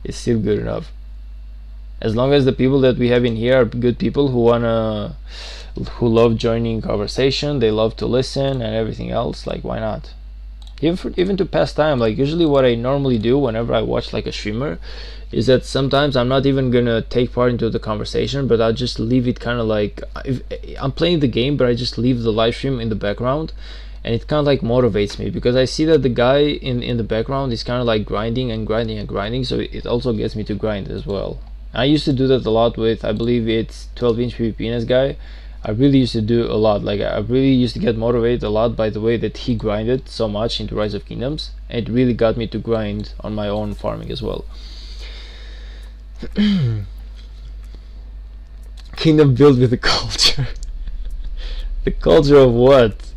it's still good enough. As long as the people that we have in here are good people who love joining conversation, they love to listen and everything else, like why not? Even to pass time. Like usually what I normally do whenever I watch like a streamer is that sometimes I'm not even gonna take part into the conversation, but I'll just leave it kind of like, if I'm playing the game, but I just leave the live stream in the background, and it kind of like motivates me because I see that the guy in the background is kind of like grinding and grinding and grinding, so it also gets me to grind as well. I used to do that a lot with, I believe it's 12-inch PvPness guy. I really used to do a lot. Like I really used to get motivated a lot by the way that he grinded so much into Rise of Kingdoms, and it really got me to grind on my own farming as well. Kingdom built with the culture. The culture of what?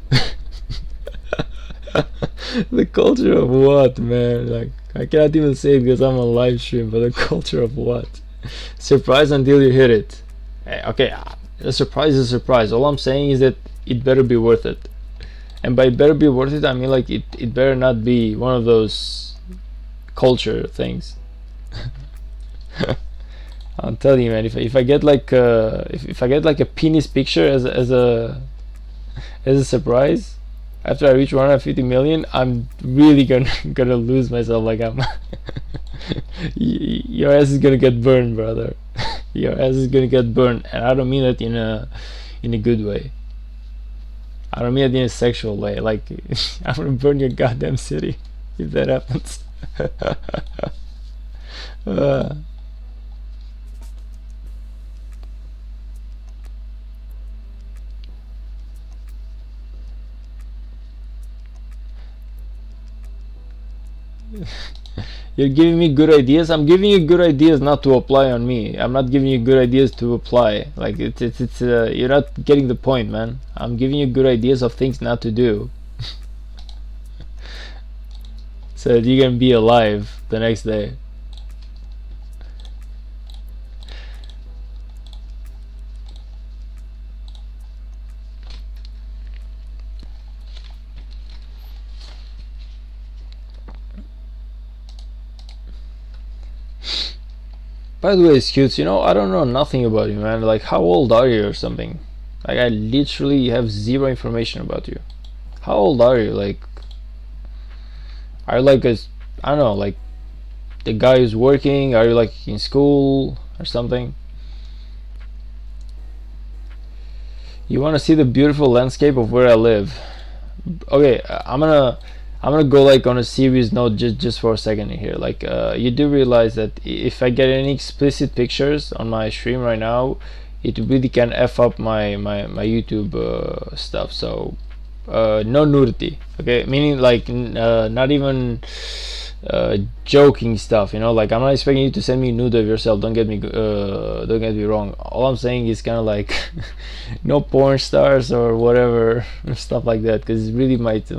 The culture of what, man? Like I cannot even say it because I'm on live stream, but the culture of what? Surprise until you hit it. Okay, a surprise is a surprise. All I'm saying is that it better be worth it. And by better be worth it, I mean like it better not be one of those culture things. I'll tell you, man, if I get like if I get like a penis picture as a surprise after I reach 150 million, I'm really gonna lose myself. Like I'm your ass is gonna get burned, brother. Your ass is gonna get burned, and I don't mean it in a good way. I don't mean it in a sexual way. Like I'm gonna burn your goddamn city if that happens. uh, You're giving me good ideas. I'm giving you good ideas not to apply on me. I'm not giving you good ideas to apply. Like it's you're not getting the point, man. I'm giving you good ideas of things not to do, so that you can be alive the next day. By the way, Scutes, you know, I don't know nothing about you, man. Like, how old are you or something? Like, I literally have zero information about you. How old are you? Like, are you like I don't know, like the guy who's working? Are you like in school or something? You want to see the beautiful landscape of where I live? Okay, I'm gonna go like on a serious note just for a second here. Like you do realize that if I get any explicit pictures on my stream right now, it really can f up my YouTube stuff. So no nudity, okay? Meaning like not even joking stuff, you know. Like I'm not expecting you to send me nude of yourself, don't get me wrong. All I'm saying is kind of like no porn stars or whatever stuff like that, because it really might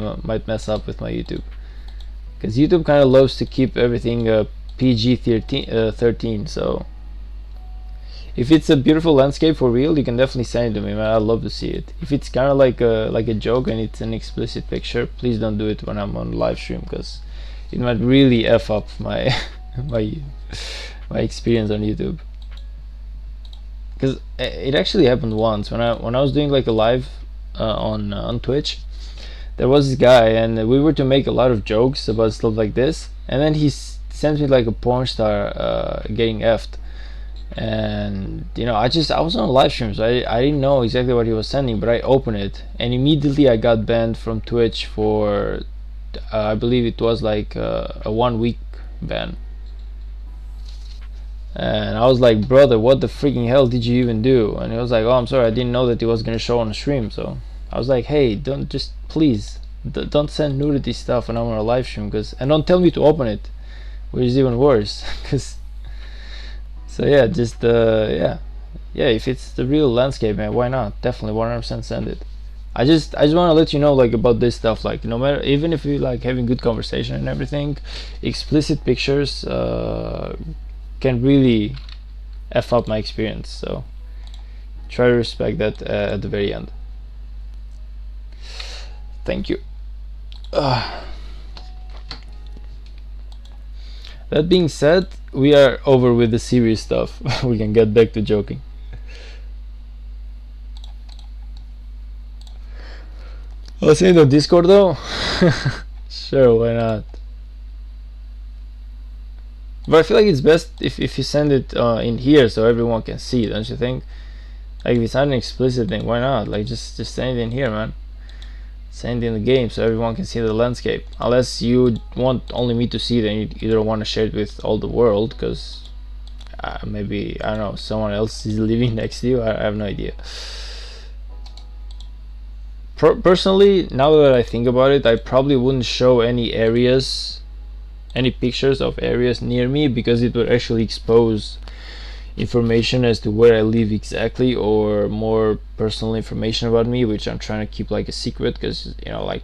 mess up with my YouTube, because YouTube kind of loves to keep everything PG 13. So if it's a beautiful landscape for real, you can definitely send it to me, man. I'd love to see it. If it's kind of like a joke and it's an explicit picture, please don't do it when I'm on live stream, because it might really f up my my experience on YouTube. Because it actually happened once when I was doing like a live on Twitch. There was this guy, and we were to make a lot of jokes about stuff like this, and then he sent me like a porn star getting effed. And you know, I was on a live stream, so I didn't know exactly what he was sending, but I opened it, and immediately I got banned from Twitch for I believe it was like a 1 week ban. And I was like, brother, what the freaking hell did you even do? And he was like, oh, I'm sorry, I didn't know that it was gonna show on the stream. So I was like, hey, please don't send nudity stuff when I'm on a live stream, and don't tell me to open it, which is even worse. So yeah, just yeah, if it's the real landscape, man, why not? Definitely 100% send it. I just want to let you know like about this stuff, like no matter, even if you like having good conversation and everything, explicit pictures can really f up my experience, so try to respect that at the very end. Thank you. That being said, we are over with the serious stuff. We can get back to joking. I'll send it on Discord though. Sure, why not? But I feel like it's best if you send it in here so everyone can see, don't you think? Like if it's not an explicit thing, why not? Like just send it in here, man. Send it in the game so everyone can see the landscape. Unless you want only me to see it and you don't want to share it with all the world, because maybe, I don't know, someone else is living next to you. I have no idea. Personally, now that I think about it, I probably wouldn't show any areas, any pictures of areas near me, because it would actually expose information as to where I live exactly, or more personal information about me, which I'm trying to keep like a secret, because you know, like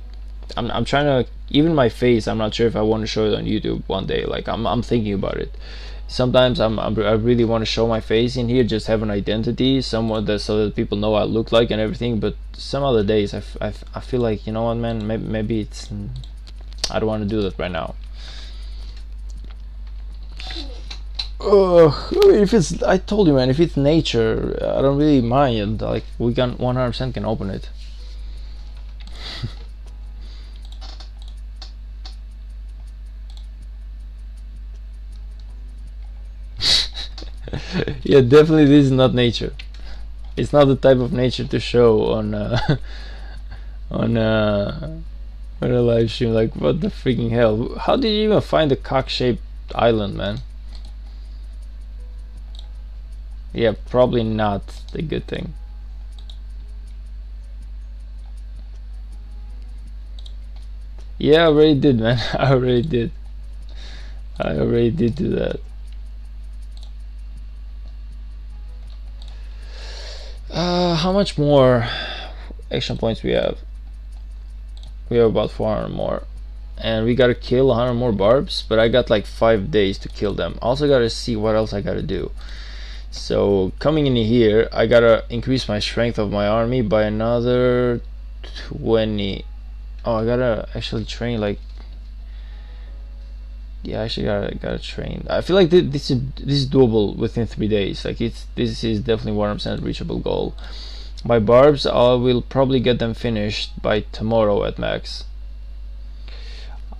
I'm trying to, even my face, I'm not sure if I want to show it on YouTube one day. Like I'm thinking about it. Sometimes I really want to show my face in here, just have an identity, someone that, so that people know what I look like and everything. But some other days I feel like, you know what, man, maybe it's, I don't want to do that right now. If it's, I told you, man, if it's nature, I don't really mind. Like we can 100% can open it. Yeah, definitely this is not nature. It's not the type of nature to show on on on a live stream. Like what the freaking hell? How did you even find a cock-shaped island, man? Yeah, probably not a good thing. Yeah, I already did, man. I already did. I already did do that. How much more action points we have? We have about 400 more, and we gotta kill 100 more barbs, but I got like 5 days to kill them. Also gotta see what else I gotta do. So coming in here, I gotta increase my strength of my army by another 20. Oh, I gotta actually train, like, yeah, I actually gotta train. I feel like this is doable within 3 days. Like this is definitely 100% reachable goal. My barbs, I will probably get them finished by tomorrow at max.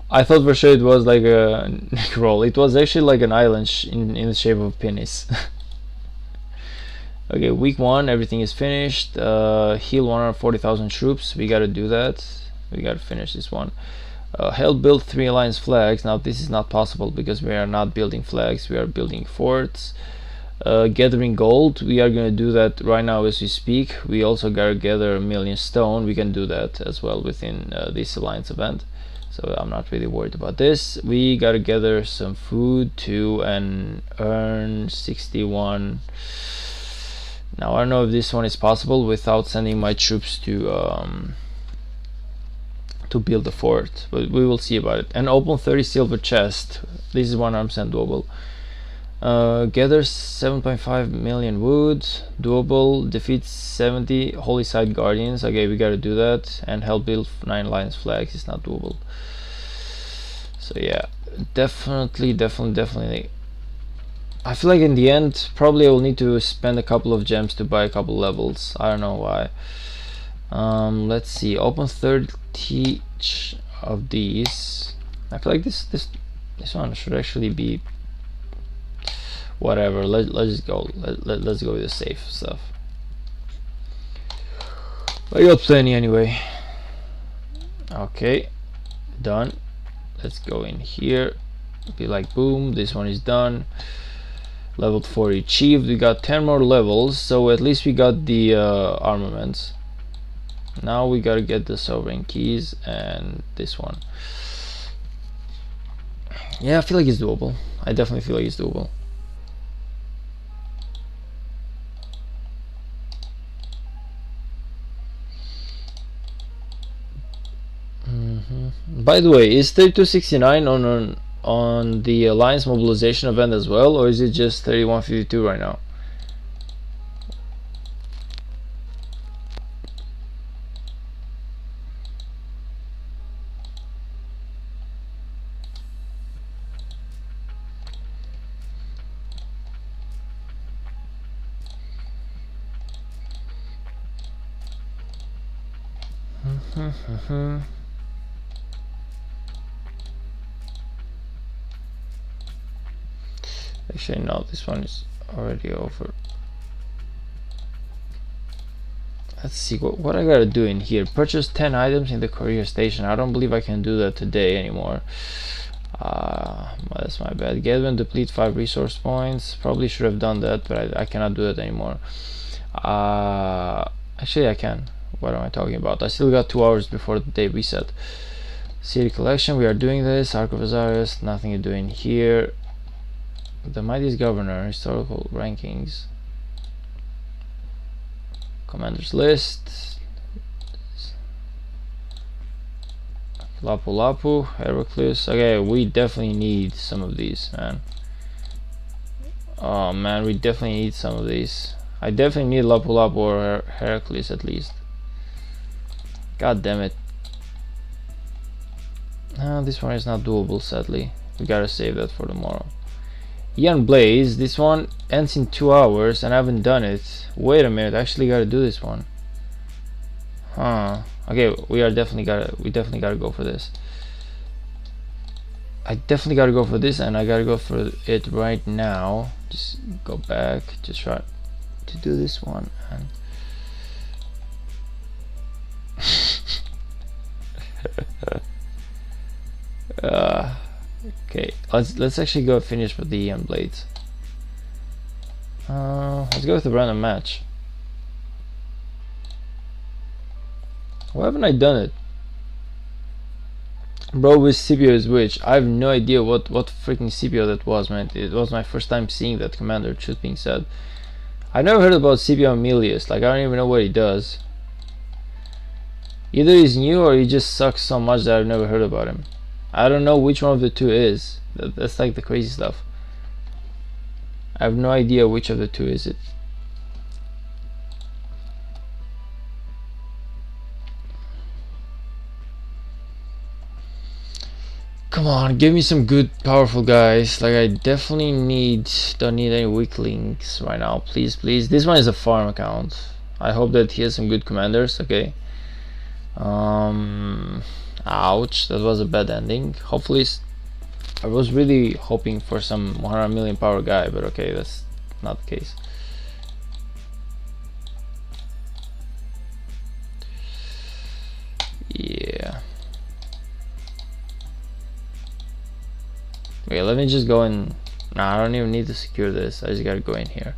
I thought for sure it was like a roll. It was actually like an island in the shape of a penis. Okay, week 1, everything is finished. Heal 140,000 troops. We gotta do that. We gotta finish this one. Help build 3 alliance flags. Now this is not possible because we are not building flags, we are building forts. Gathering gold, we are going to do that right now as we speak. We also gotta gather 1,000,000 stone. We can do that as well within this alliance event, so I'm not really worried about this. We gotta gather some food too and earn 61. Now I don't know if this one is possible without sending my troops to build a fort, but we will see about it. And open 30 silver chest. This is 100% doable. Gather 7.5 million wood, doable. Defeat 70 holy site guardians. Okay, we gotta do that. And help build 9 alliance flags is not doable. So yeah, definitely. I feel like in the end probably I will need to spend a couple of gems to buy a couple levels. I don't know why. Let's see, open 30 of these. I feel like this one should actually be whatever. Let's just go. Let's go with the safe stuff. I got plenty anyway. Okay, done. Let's go in here. Be like boom, this one is done. Level 40 achieved. We got 10 more levels, so at least we got the armaments. Now we gotta get the sovereign keys and this one. Yeah, I feel like it's doable. I definitely feel like it's doable. By the way, is 3269 on the Alliance mobilization event as well, or is it just 3152 right now? Actually, no, this one is already over. Let's see what I gotta do in here. Purchase 10 items in the courier station. I don't believe I can do that today anymore. That's my bad. Get and deplete 5 resource points. Probably should have done that, but I cannot do that anymore. Actually, I can. What am I talking about? I still got 2 hours before the day reset. City collection, we are doing this. Ark of Azarius, nothing to do in here. The Mightiest Governor, historical rankings. Commanders list. Lapu Lapu, Heraclius. Okay, we definitely need some of these, man. Oh man, we definitely need some of these. I definitely need Lapu Lapu or Heraclius at least. God damn it. This one is not doable, sadly. We gotta save that for tomorrow. Ian Blaze, this one ends in 2 hours and I haven't done it. Wait a minute, I actually gotta do this one. Okay, we definitely gotta go for this. I definitely gotta go for this, and I gotta go for it right now. Just go back, just try to do this one, and okay, let's actually go finish with the blades. Let's go with the random match. Why haven't I done it? Bro, with Scipio is which? I have no idea what freaking Scipio that was, man. It was my first time seeing that commander, truth being said. I never heard about Scipio Aemilius. Like, I don't even know what he does. Either he's new or he just sucks so much that I've never heard about him. I don't know which one of the two is. That's like the crazy stuff. I have no idea which of the two is it. Come on, give me some good, powerful guys. Like, I definitely don't need any weaklings right now. Please, please. This one is a farm account. I hope that he has some good commanders. Okay. Ouch, that was a bad ending. Hopefully, I was really hoping for some 100 million power guy, but okay, that's not the case. Yeah. Okay, let me just go in. Nah, I don't even need to secure this. I just gotta go in here.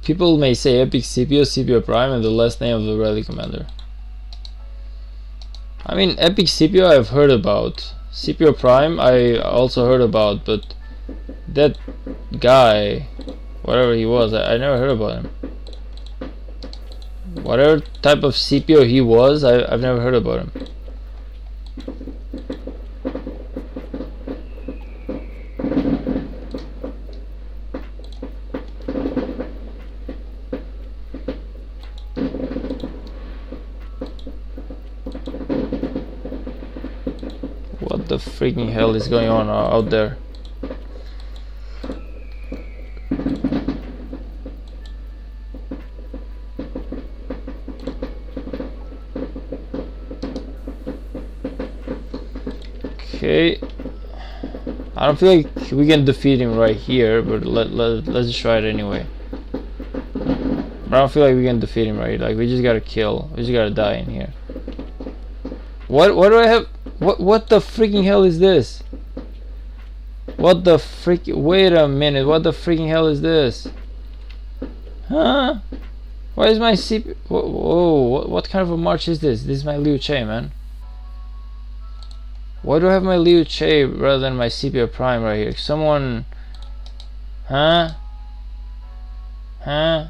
People may say Epic Scipio, Scipio Prime, and the last name of the rally commander. I mean, Epic Scipio I've heard about. Scipio Prime I also heard about, but that guy, whatever he was, I never heard about him. Whatever type of Scipio he was, I've never heard about him. What the freaking hell is going on out there? Okay, I don't feel like we can defeat him right here, but let's just try it anyway. But I don't feel like we can defeat him right. Like, we just gotta kill. We just gotta die in here. What do I have? What the freaking hell is this? What the freak? Wait a minute. What the freaking hell is this? Huh? Why is my CP? Whoa, what kind of a march is this? This is my Liu Che, man. Why do I have my Liu Che rather than my Sepia Prime right here? Someone... Huh? Huh?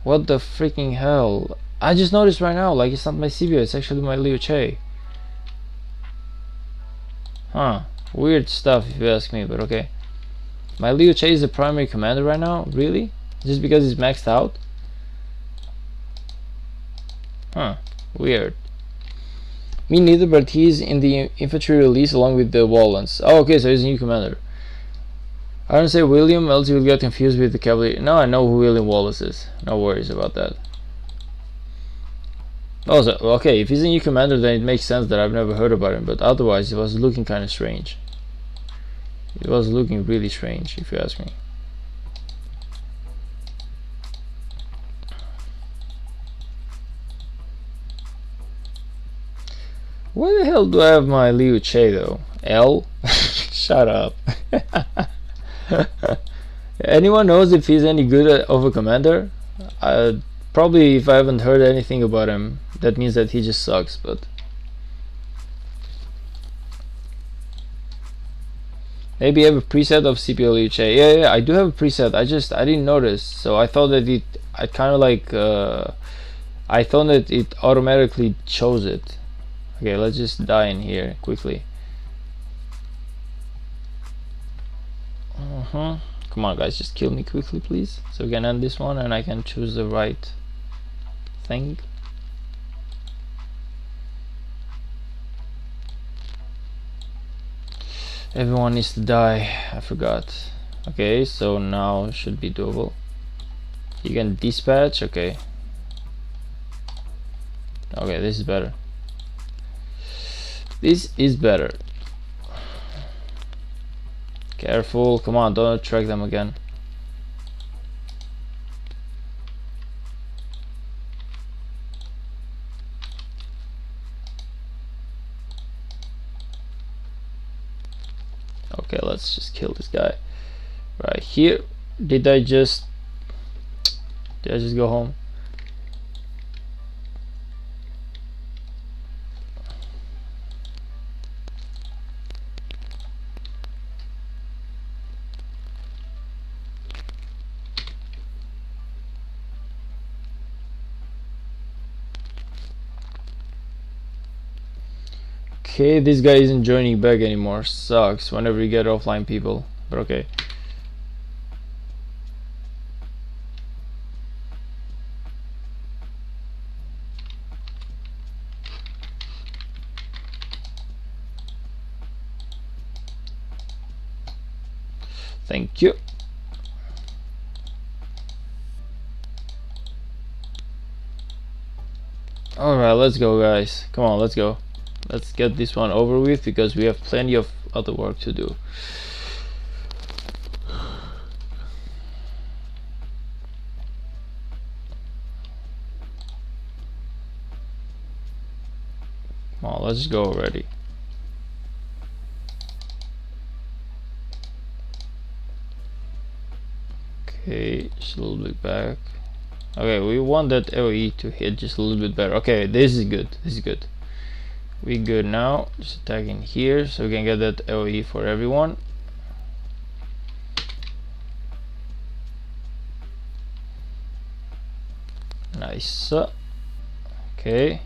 What the freaking hell? I just noticed right now, like, it's not my Sepia, it's actually my Liu Che. Huh. Weird stuff if you ask me, but okay. My Liu Che is the primary commander right now? Really? Just because he's maxed out? Huh. Weird. Me neither, but he's in the infantry release along with the Wallens. Oh, okay, so he's a new commander. I don't say William, else you will get confused with the cavalry. No, I know who William Wallace is. No worries about that. Oh, so, okay, if he's a new commander, then it makes sense that I've never heard about him, but otherwise it was looking kind of strange. It was looking really strange, if you ask me. Where the hell do I have my Liu Che though? L? Shut up. Anyone knows if he's any good of a commander? Probably if I haven't heard anything about him, that means that he just sucks, but... Maybe you have a preset of CPL Liu Che. Yeah, I do have a preset. I didn't notice. So I thought that I kind of like... I thought that it automatically chose it. Okay, let's just die in here quickly. Come on, guys, just kill me quickly, please, so we can end this one and I can choose the right thing. Everyone needs to die. I forgot. Okay, so now it should be doable. You can dispatch. Okay. Okay, this is better. This is better. Careful, come on, don't attract them again. Okay, let's just kill this guy right here. Did I just go home? Okay, this guy isn't joining back anymore. Sucks whenever you get offline people, but okay. Thank you. Alright, let's go, guys. Come on, let's go. Let's get this one over with because we have plenty of other work to do. Come on, let's go already. Okay, just a little bit back. Okay, we want that AoE to hit just a little bit better. Okay, this is good. This is good. We good now. Just attacking here so we can get that AoE for everyone. Nice. Okay.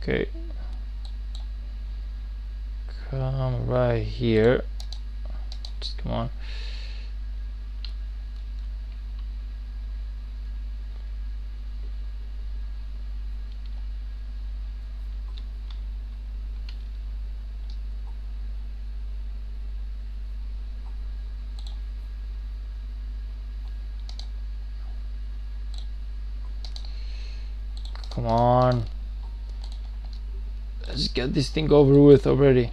Okay. Come right here. Just come on. Come on. Let's get this thing over with already.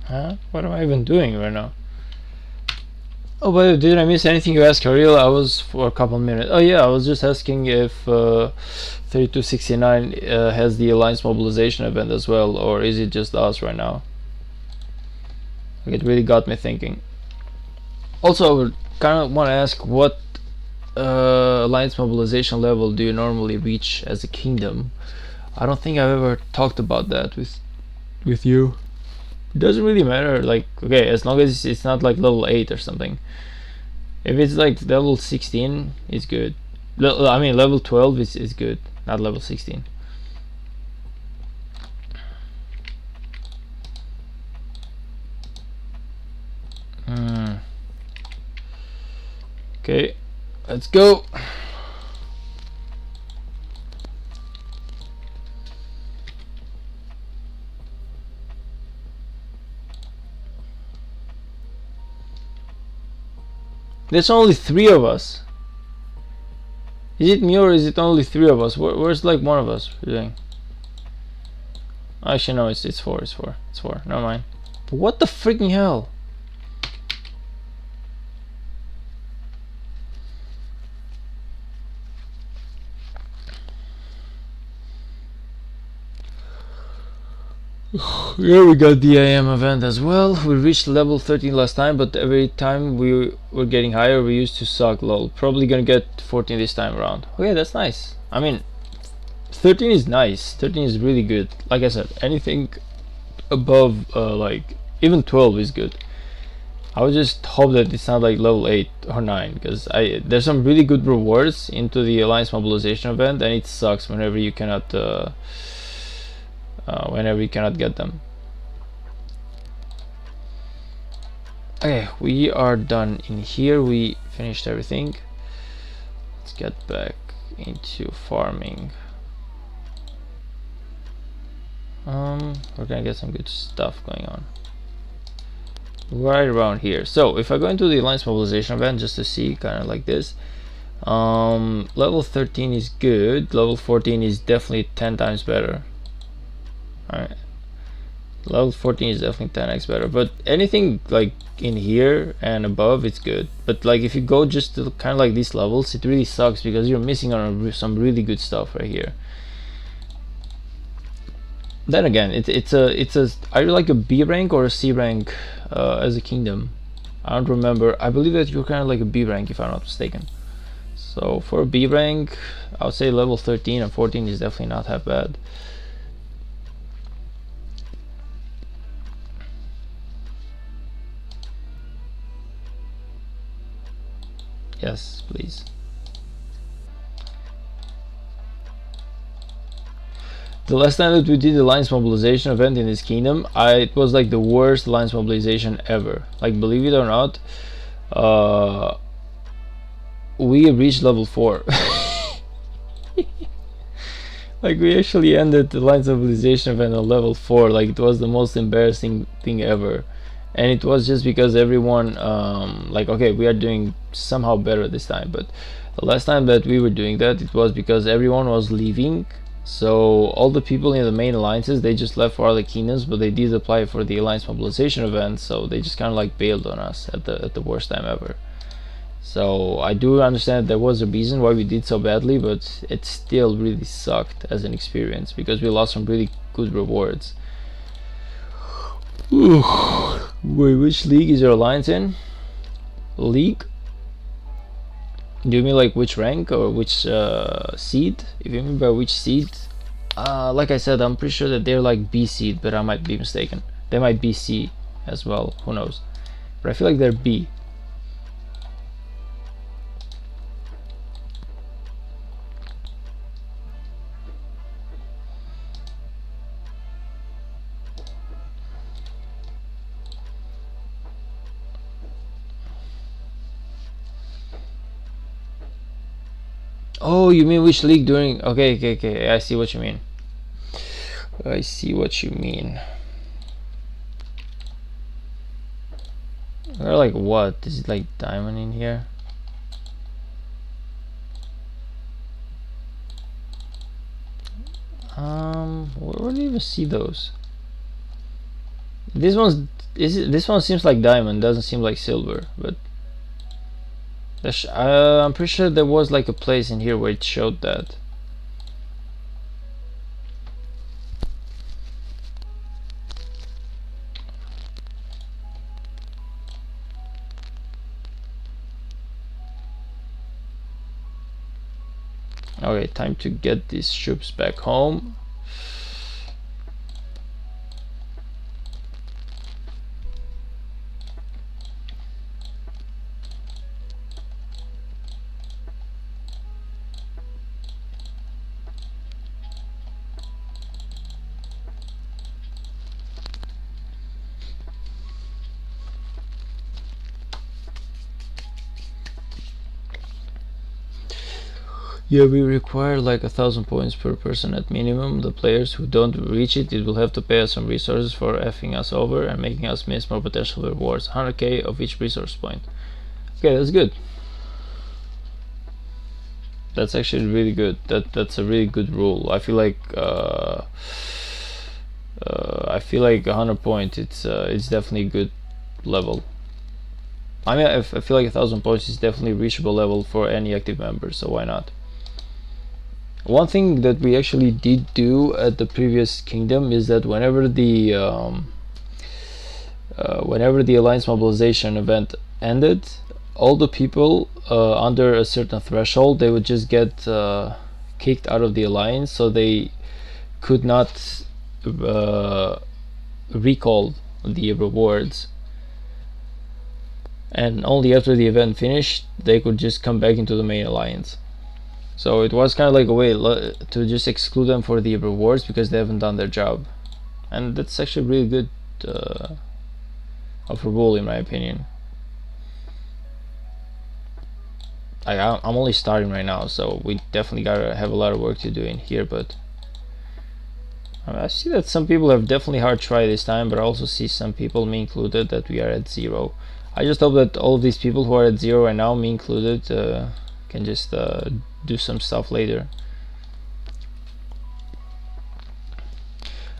Huh? What am I even doing right now? Oh, by the way, did I miss anything you asked, Ariel? I was for a couple minutes. Oh yeah, I was just asking if 3269 has the Alliance Mobilization event as well, or is it just us right now? Like, it really got me thinking. Also, I would kind of want to ask, what Alliance Mobilization level do you normally reach as a kingdom? I don't think I've ever talked about that with you. It doesn't really matter, like, okay, as long as it's not like level 8 or something. If it's like level 16, it's good. I mean, level 12 is good, not level 16. Okay, let's go. There's only 3 of us. Is it me or is it only 3 of us? Where's like one of us doing? Actually, no, it's 4. It's 4. It's 4. Never mind. But what the freaking hell? Here we got the AM event as well. We reached level 13 last time, but every time we were getting higher, we used to suck. Lol. Probably gonna get 14 this time around. Okay, that's nice. I mean, 13 is nice. 13 is really good. Like I said, anything above like even 12 is good. I would just hope that it's not like level 8 or 9, because there's some really good rewards into the Alliance Mobilization event, and it sucks whenever you cannot get them. Okay, we are done in here. We finished everything. Let's get back into farming. We're gonna get some good stuff going on right around here. So if I go into the Alliance Mobilization event just to see, kind of like this, level 13 is good. Level 14 is definitely 10 times better. Alright, level 14 is definitely 10x better, but anything like in here and above, it's good. But like if you go just to kind of like these levels, it really sucks because you're missing on some really good stuff right here. Then again, it's a are you like a B rank or a C rank as a kingdom? I don't remember. I believe that you're kind of like a B rank if I'm not mistaken. So for a B rank, I would say level 13 and 14 is definitely not half bad. Yes, please. The last time that we did the Alliance Mobilization event in this kingdom, it was like the worst Alliance Mobilization ever. Like, believe it or not, we reached level 4. Like, we actually ended the Alliance Mobilization event on level 4. Like, it was the most embarrassing thing ever. And it was just because everyone, like, okay, we are doing somehow better this time, but the last time that we were doing that, it was because everyone was leaving. So all the people in the main alliances, they just left for other kingdoms, but they did apply for the Alliance Mobilization event, so they just kind of like bailed on us at the worst time ever. So I do understand there was a reason why we did so badly, but it still really sucked as an experience because we lost some really good rewards. Wait, which league is your alliance in? League? Do you mean like which rank or which seed? If you mean by which seed, like I said, I'm pretty sure that they're like B seed, but I might be mistaken. They might be C as well, who knows? But I feel like they're B. Oh, you mean which league during? Okay. I see what you mean. I see what you mean. Or like what? Is it like diamond in here? Where do you even see those? This one's This one seems like diamond, doesn't seem like silver, but I'm pretty sure there was like a place in here where it showed that. Okay, time to get these troops back home. Yeah, we require like 1,000 points per person at minimum. The players who don't reach it, it will have to pay us some resources for effing us over and making us miss more potential rewards. 100k of each resource point. Okay, that's good. That's actually really good. That's a really good rule. I feel like 100 points. It's definitely a good level. I mean, I feel like 1,000 points is definitely a reachable level for any active member. So why not? One thing that we actually did do at the previous kingdom is that whenever the alliance mobilization event ended, all the people under a certain threshold, they would just get kicked out of the alliance, so they could not recall the rewards, and only after the event finished they could just come back into the main alliance. So it was kind of like a way to just exclude them for the rewards because they haven't done their job, and that's actually really good of a rule in my opinion. I'm only starting right now, so we definitely gotta have a lot of work to do in here, but I see that some people have definitely hard try this time, but I also see some people, me included, that we are at 0. I just hope that all of these people who are at 0 right now, me included, can just do some stuff later.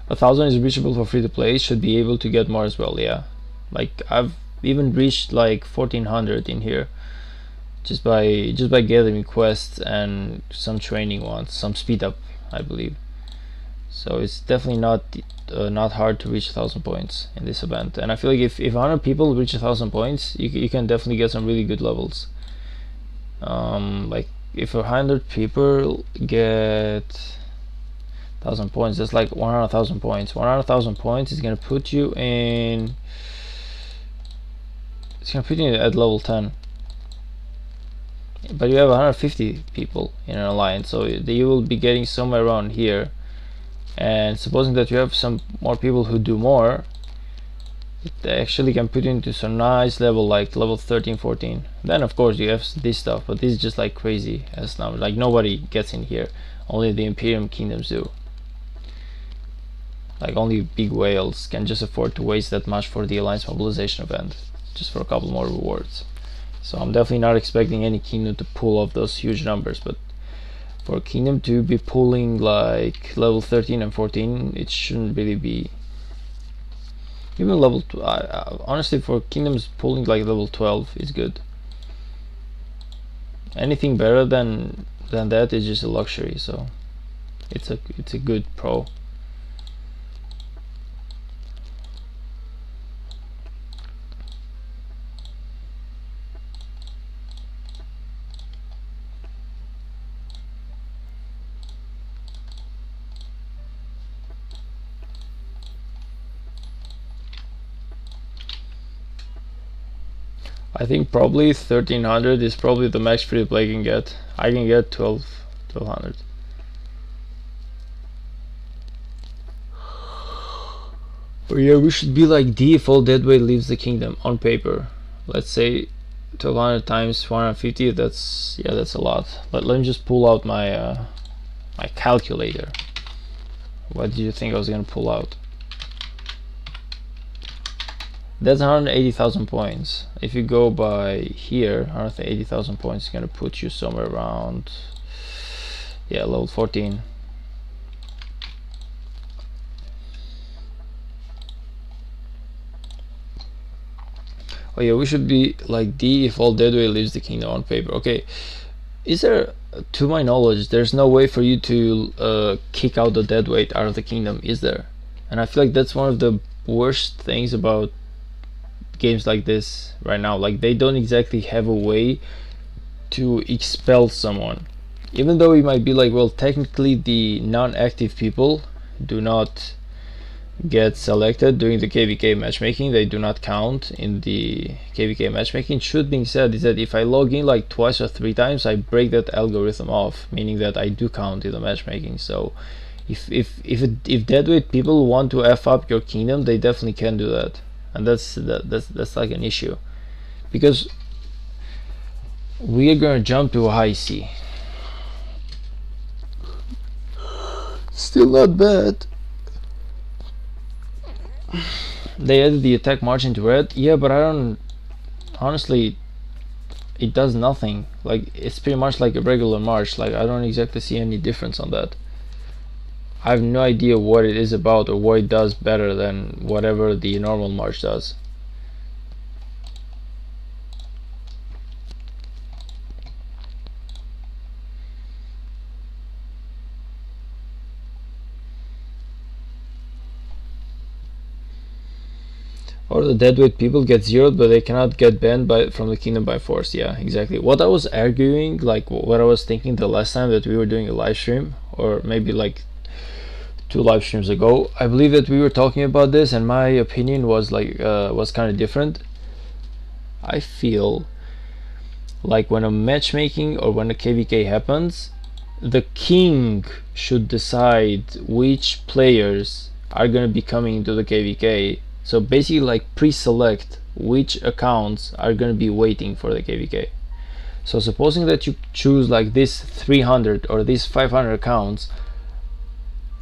1,000 is reachable for free to play. Should be able to get more as well. Yeah, like I've even reached like 1,400 in here just by gathering quests and some training ones, some speed up, I believe. So it's definitely not hard to reach 1,000 points in this event. And I feel like if 100 people reach 1,000 points, you can definitely get some really good levels. Like if 100 people get 1,000 points, that's like 100,000 points. 100,000 points is gonna put you in. It's gonna put you at level 10. But you have 150 people in an alliance, so you will be getting somewhere around here. And supposing that you have some more people who do more, it actually can put you into some nice level, like level 13, 14. Then of course you have this stuff, but this is just like crazy as numbers. Like nobody gets in here, only the Imperium kingdoms do. Like only big whales can just afford to waste that much for the alliance mobilization event, just for a couple more rewards. So I'm definitely not expecting any kingdom to pull off those huge numbers, but for a kingdom to be pulling like level 13 and 14, it shouldn't really be. Even level 2, honestly, for kingdoms pulling like level 12 is good. Anything better than that is just a luxury, so it's a good pro. I think probably 1,300 is probably the max free to play can get. I can get 1,200. But yeah, we should be like D if all deadweight leaves the kingdom on paper. Let's say 1,200 times 450. That's a lot. But let me just pull out my my calculator. What did you think I was gonna pull out? That's 180,000 points. If you go by here, 180,000 points is gonna put you somewhere around, yeah, level 14. Oh yeah, we should be like D if all deadweight leaves the kingdom on paper. Okay, is there, to my knowledge, there's no way for you to kick out the deadweight out of the kingdom, is there? And I feel like that's one of the worst things about games like this right now. Like, they don't exactly have a way to expel someone, even though it might be like, well, technically the non-active people do not get selected during the KVK matchmaking. They do not count in the KVK matchmaking. Should being said is that if I log in like twice or three times, I break that algorithm off, meaning that I do count in the matchmaking. So if deadweight people want to f up your kingdom, they definitely can do that, and that's like an issue, because we are gonna jump to a high C. Still not bad. They added the attack margin to red. Yeah, but I don't, honestly, it does nothing. Like, it's pretty much like a regular march. Like, I don't exactly see any difference on that. I have no idea what it is about or what it does better than whatever the normal march does. Or the deadweight people get zeroed, but they cannot get banned from the kingdom by force. Yeah, exactly. What I was arguing, like what I was thinking the last time that we were doing a live stream, or maybe like 2 live streams ago, I believe that we were talking about this, and my opinion was like was kind of different. I feel like when a matchmaking or when a KVK happens, the king should decide which players are going to be coming into the KVK. So basically, like, pre-select which accounts are going to be waiting for the KVK. So supposing that you choose like this 300 or these 500 accounts,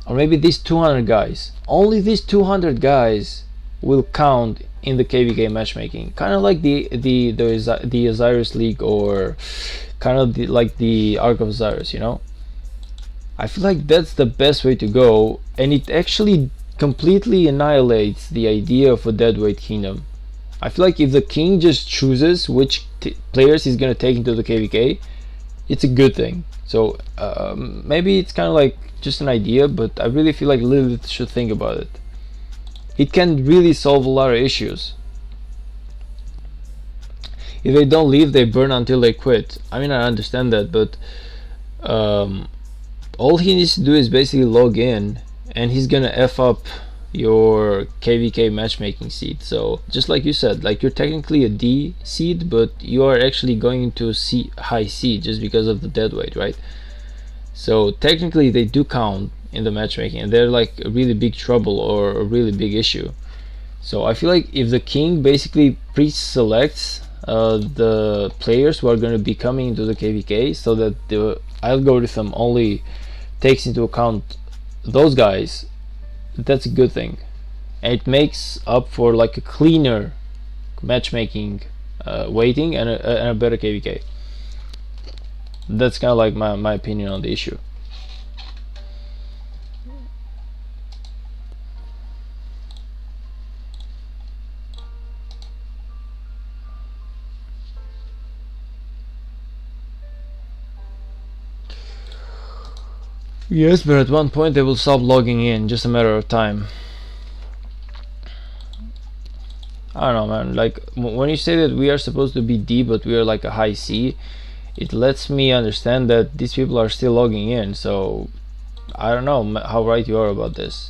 or maybe these 200 guys, only these 200 guys will count in the KVK matchmaking, kind of like the Osiris League, or kind of like the Ark of Osiris, you know. I feel like that's the best way to go, and it actually completely annihilates the idea of a deadweight kingdom. I feel like if the king just chooses which players he's gonna take into the KVK, it's a good thing. So maybe it's kind of like just an idea, but I really feel like Lilith should think about it. It can really solve a lot of issues. If they don't leave, they burn until they quit. I mean, I understand that, but all he needs to do is basically log in, and he's gonna f up your KVK matchmaking seed. So just like you said, like, you're technically a D seed, but you are actually going into C, high C, just because of the deadweight, right? So technically they do count in the matchmaking, and they're like a really big trouble or a really big issue. So I feel like if the king basically pre-selects the players who are going to be coming into the KVK, so that the algorithm only takes into account those guys, that's a good thing, and it makes up for like a cleaner matchmaking weighting and a better KVK. That's kind of like my opinion on the issue. Yes, but at one point they will stop logging in, just a matter of time. I don't know, man. Like, when you say that we are supposed to be D but we are like a high C, it lets me understand that these people are still logging in. So I don't know how right you are about this.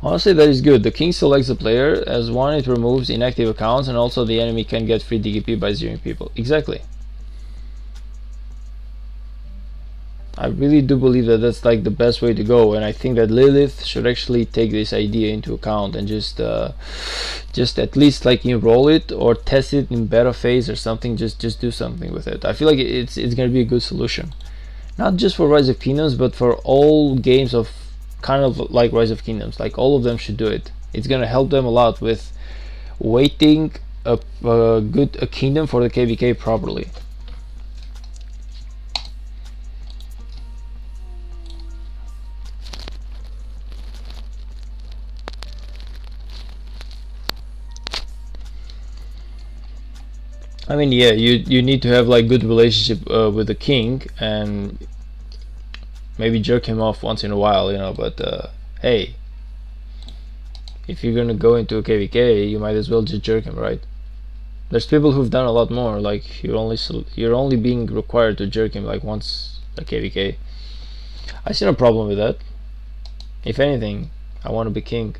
Honestly, that is good. The king selects the player as one, it removes inactive accounts, and also the enemy can get free DKP by zeroing people. Exactly. I really do believe that that's like the best way to go, and I think that Lilith should actually take this idea into account and just at least like enroll it or test it in beta phase or something. Just do something with it. I feel like it's gonna be a good solution, not just for Rise of Kingdoms, but for all games of kind of like Rise of Kingdoms. Like, all of them should do it. It's gonna help them a lot with weighting a kingdom for the KVK properly. I mean, yeah, you need to have like good relationship with the king and maybe jerk him off once in a while, you know. But hey, if you're gonna go into a KVK, you might as well just jerk him, right? There's people who've done a lot more. Like you're only being required to jerk him like once a KVK. I see no problem with that. If anything, I want to be king.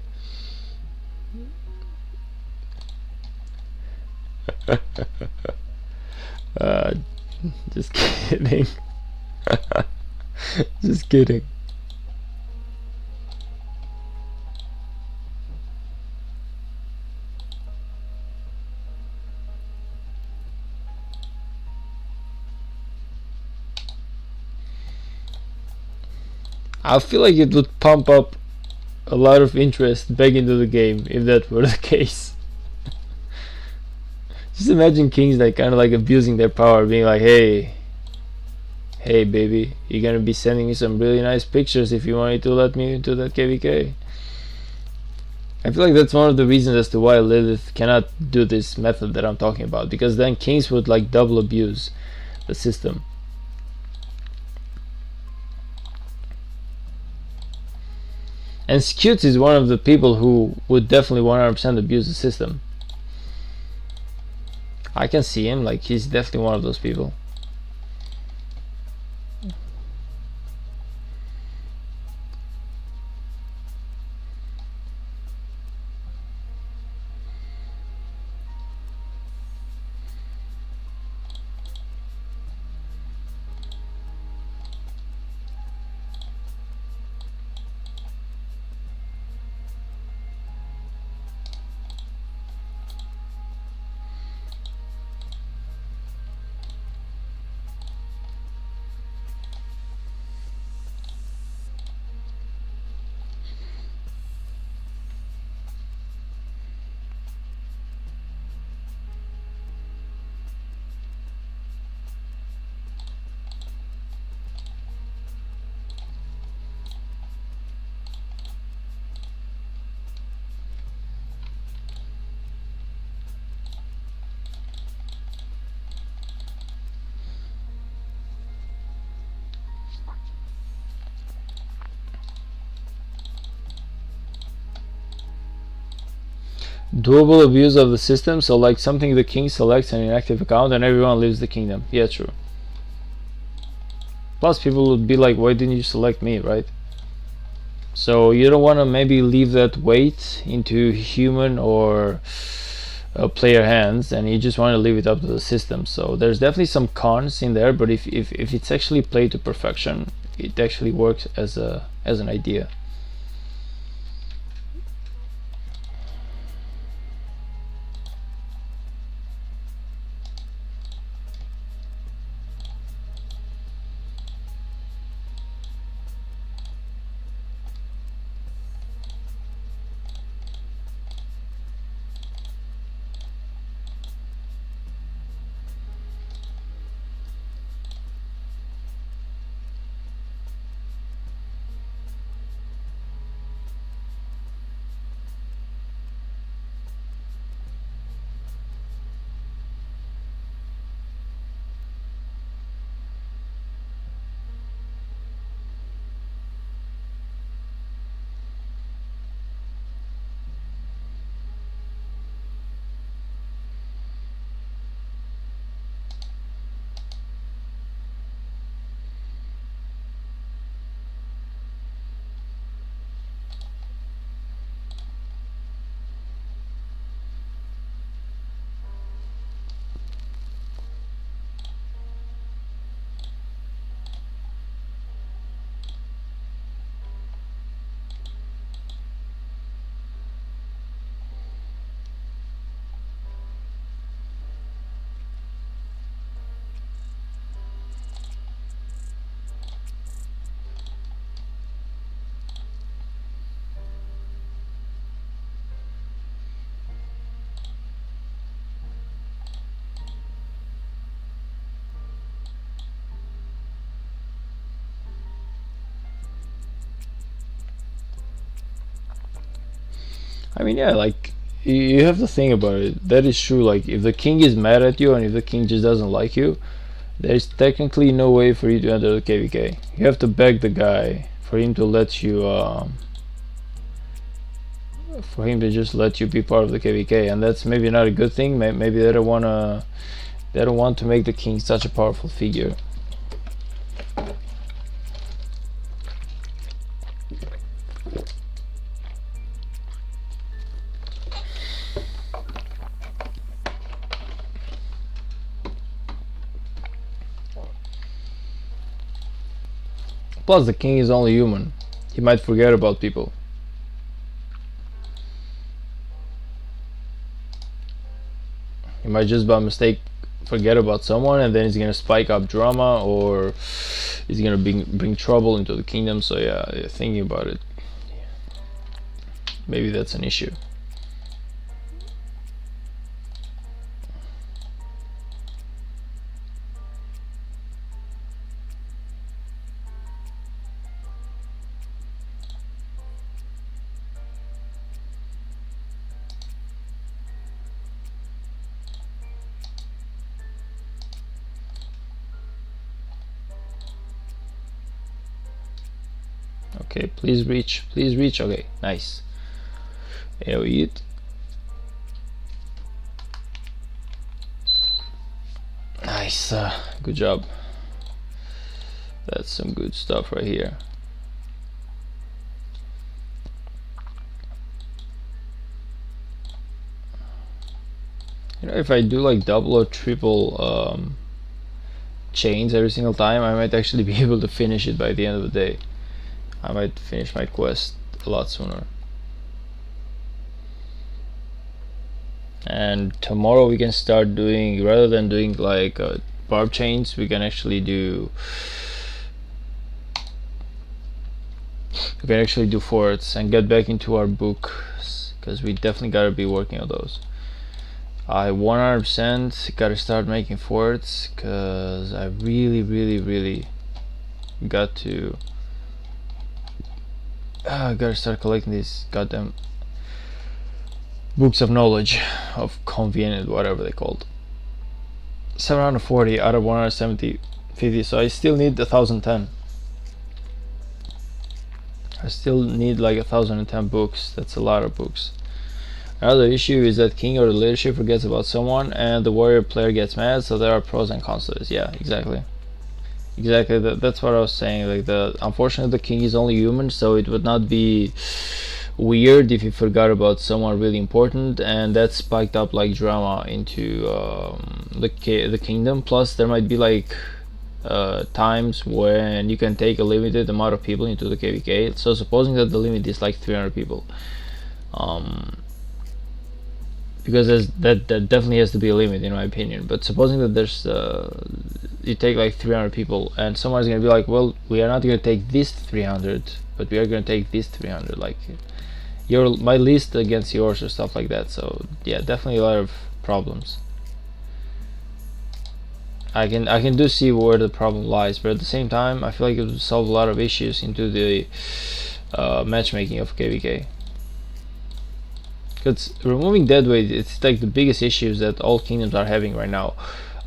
uh, just kidding. Just kidding. I feel like it would pump up a lot of interest back into the game if that were the case. Just imagine kings like kind of like abusing their power, being like, hey baby, you're gonna be sending me some really nice pictures if you wanted to let me into that KVK. I feel like that's one of the reasons as to why Lilith cannot do this method that I'm talking about, because then kings would like double abuse the system. And Scutes is one of the people who would definitely 100% abuse the system. I can see him, like he's definitely one of those people. Doable abuse of the system, so like something the king selects an inactive account and everyone leaves the kingdom. Yeah, true. Plus people would be like, why didn't you select me, right? So you don't want to maybe leave that weight into human or player hands, and you just want to leave it up to the system. So there's definitely some cons in there, but if it's actually played to perfection, it actually works as an idea. I mean, yeah, like you have to think about it. That is true. Like if the king is mad at you and if the king just doesn't like you, there's technically no way for you to enter the KVK. You have to beg the guy for him to let you, for him to just let you be part of the KVK, and that's maybe not a good thing. Maybe they don't want to make the king such a powerful figure. Plus, the king is only human. He might forget about people. He might just by mistake forget about someone, and then he's gonna spike up drama, or he's gonna bring trouble into the kingdom. So yeah, thinking about it, maybe that's an issue. Okay, please reach, please reach. Okay, nice. AoE. Nice, good job. That's some good stuff right here. You know, if I do like double or triple chains every single time, I might actually be able to finish it by the end of the day. I might finish my quest a lot sooner. And tomorrow we can start doing, rather than doing like barb chains, we can actually do forts and get back into our books, because we definitely gotta be working on those. I 100% gotta start making forts, because I really got to gotta start collecting these goddamn books of knowledge, of convenient, whatever they called. 740 out of 170, 50. So I still need 1010. I still need like 1010 books. That's a lot of books. Another issue is that king or the leadership forgets about someone and the warrior player gets mad, so there are pros and cons to this. Yeah, exactly. Exactly, that's what I was saying. Like, unfortunately the king is only human, so it would not be weird if he forgot about someone really important, and that spiked up like drama into the kingdom. Plus there might be like times when you can take a limited amount of people into the KVK. So supposing that the limit is like 300 people, because that definitely has to be a limit in my opinion. But supposing that there's you take like 300 people, and someone's gonna be like, well, we are not gonna take this 300, but we are gonna take this 300, like my list against yours or stuff like that. So yeah, definitely a lot of problems. I can do see where the problem lies, but at the same time I feel like it would solve a lot of issues into the matchmaking of KVK. Because removing deadweight, it's like the biggest issues that all kingdoms are having right now.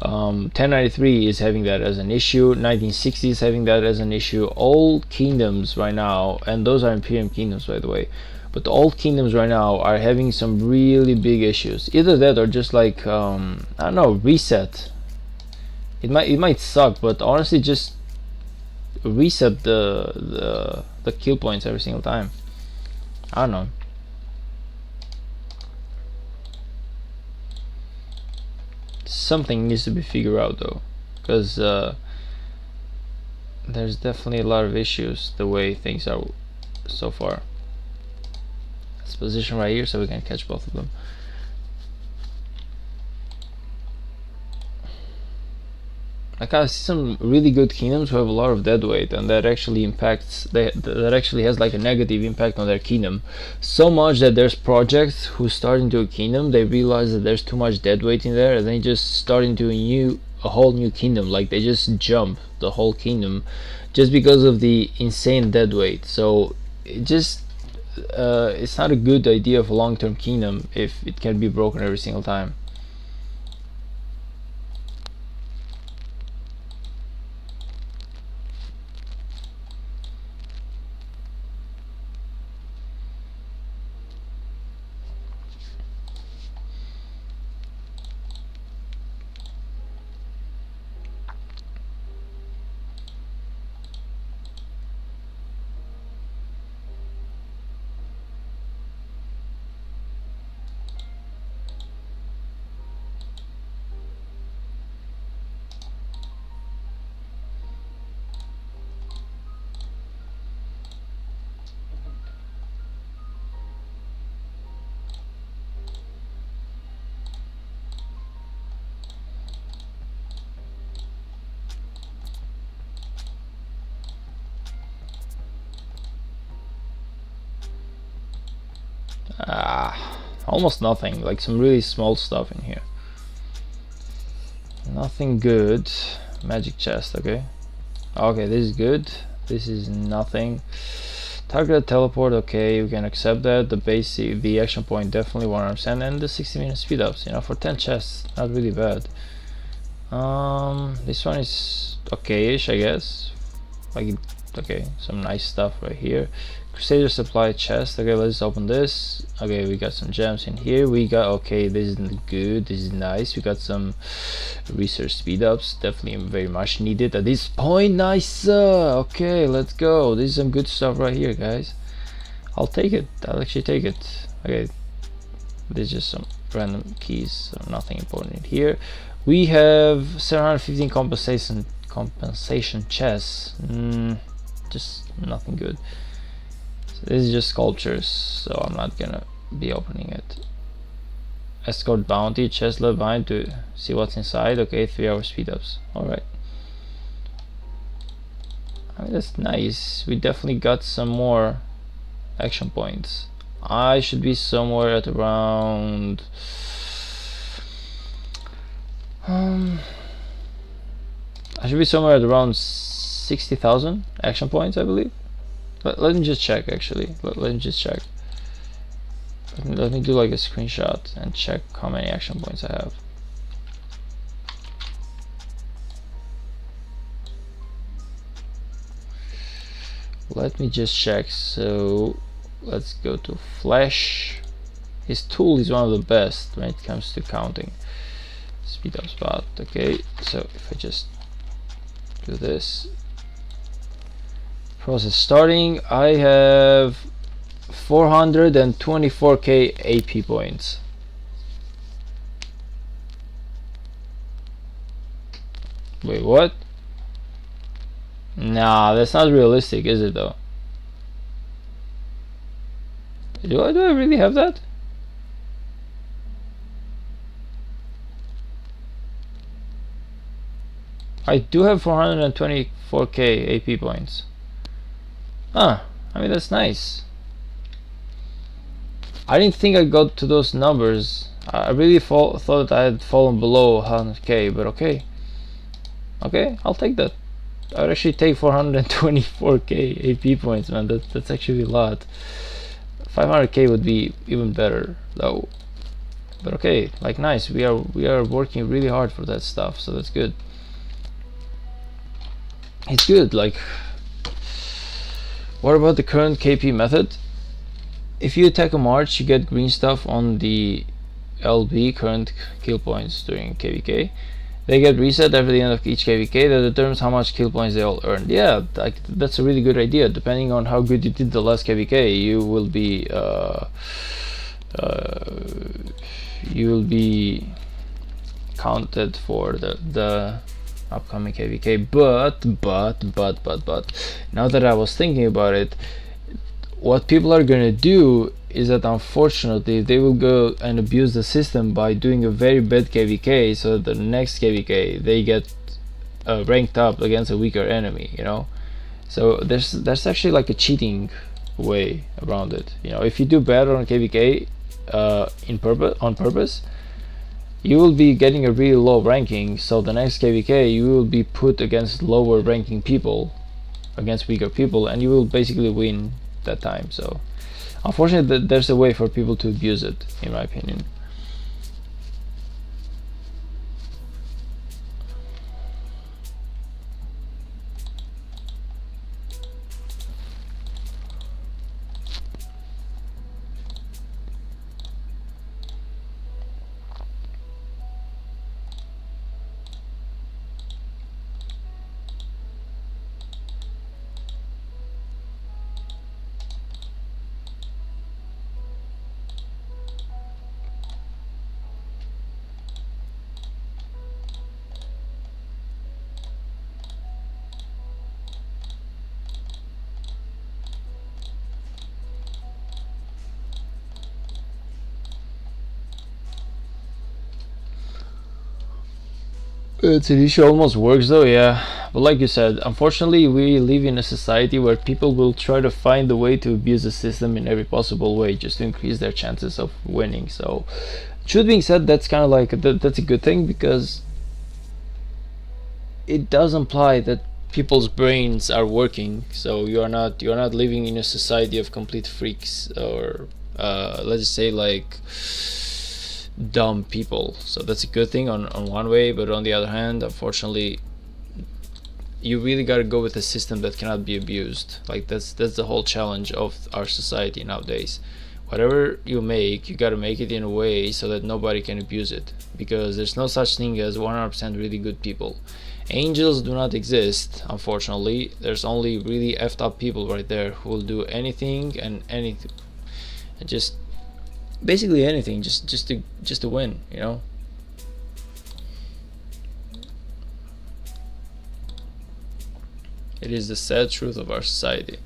1093 is having that as an issue, 1960 is having that as an issue. All kingdoms right now, and those are Imperium kingdoms by the way, but all kingdoms right now are having some really big issues. Either that or just like I don't know, reset. It might suck, but honestly just reset the kill points every single time. I don't know. Something needs to be figured out though, because there's definitely a lot of issues the way things are so far. Let's position right here so we can catch both of them. Like, I see some really good kingdoms who have a lot of deadweight, and that actually impacts, that actually has like a negative impact on their kingdom, so much that there's projects who start into a kingdom, they realize that there's too much deadweight in there, and they just start into a whole new kingdom. Like, they just jump the whole kingdom just because of the insane deadweight. So it just, it's not a good idea of a long-term kingdom if it can be broken every single time. Almost nothing, like some really small stuff in here. Nothing good. Magic chest, okay. Okay, this is good. This is nothing. Target teleport, okay, we can accept that. The basic, the action point, definitely 100%, and the 60-minute speed ups, you know, for 10 chests, not really bad. This one is okay-ish, I guess. Like, okay, some nice stuff right here. Crusader supply chest. Okay, let's open this. Okay, we got some gems in here. We got, okay, this is good, this is nice. We got some research speed ups, definitely very much needed at this point. Nice. Okay, let's go. This is some good stuff right here, guys. I'll take it. I'll actually take it. Okay, there's just some random keys, so nothing important in here. We have 715 compensation chests. Just nothing good. So this is just sculptures, so I'm not gonna be opening it. Escort bounty, chest left behind to see what's inside. Okay, 3-hour speed ups. Alright. I mean, that's nice. We definitely got some more action points. I should be somewhere at around I should be somewhere at around 60,000 action points, I believe. Let me just check, actually. Let me just check. Let me do like a screenshot and check how many action points I have. Let me just check. So let's go to Flash. His tool is one of the best when it comes to counting. Speed up spot. Okay, so if I just do this, process starting, I have 424k AP points. Wait, what? Nah, that's not realistic, is it though? Do I really have that? I do have 424k AP points. I mean, that's nice. I didn't think I got to those numbers. I really thought that I had fallen below 100k, but okay. Okay, I'll take that. I would actually take 424k AP points, man. That's actually a lot. 500k would be even better, though. But okay, like, nice. We are working really hard for that stuff, so that's good. It's good. Like, what about the current KP method? If you attack a march, you get green stuff on the LB, current kill points during KVK. They get reset after the end of each KVK. That determines how much kill points they all earned. Yeah, like, that's a really good idea. Depending on how good you did the last KVK, you will be counted for the upcoming KVK. But now that I was thinking about it, what people are gonna do is that unfortunately they will go and abuse the system by doing a very bad KVK, so the next KVK they get ranked up against a weaker enemy, you know. So there's actually like a cheating way around it, you know. If you do bad on KVK on purpose, you will be getting a really low ranking, so the next KVK you will be put against lower ranking people, against weaker people, and you will basically win that time. So Unfortunately, there's a way for people to abuse it, in my opinion. It's an issue almost works though, yeah. But like you said, unfortunately, we live in a society where people will try to find a way to abuse the system in every possible way just to increase their chances of winning. So, truth being said, that's kind of like that's a good thing because it does imply that people's brains are working. So you're not living in a society of complete freaks or let's just say like dumb people. So that's a good thing on one way, but on the other hand, unfortunately, you really got to go with a system that cannot be abused. Like that's the whole challenge of our society nowadays. Whatever you make, you got to make it in a way so that nobody can abuse it, because there's no such thing as 100% really good people. Angels do not exist, unfortunately. There's only really effed up people right there who will do anything and anything, and just basically anything, just to win, you know. It is the sad truth of our society.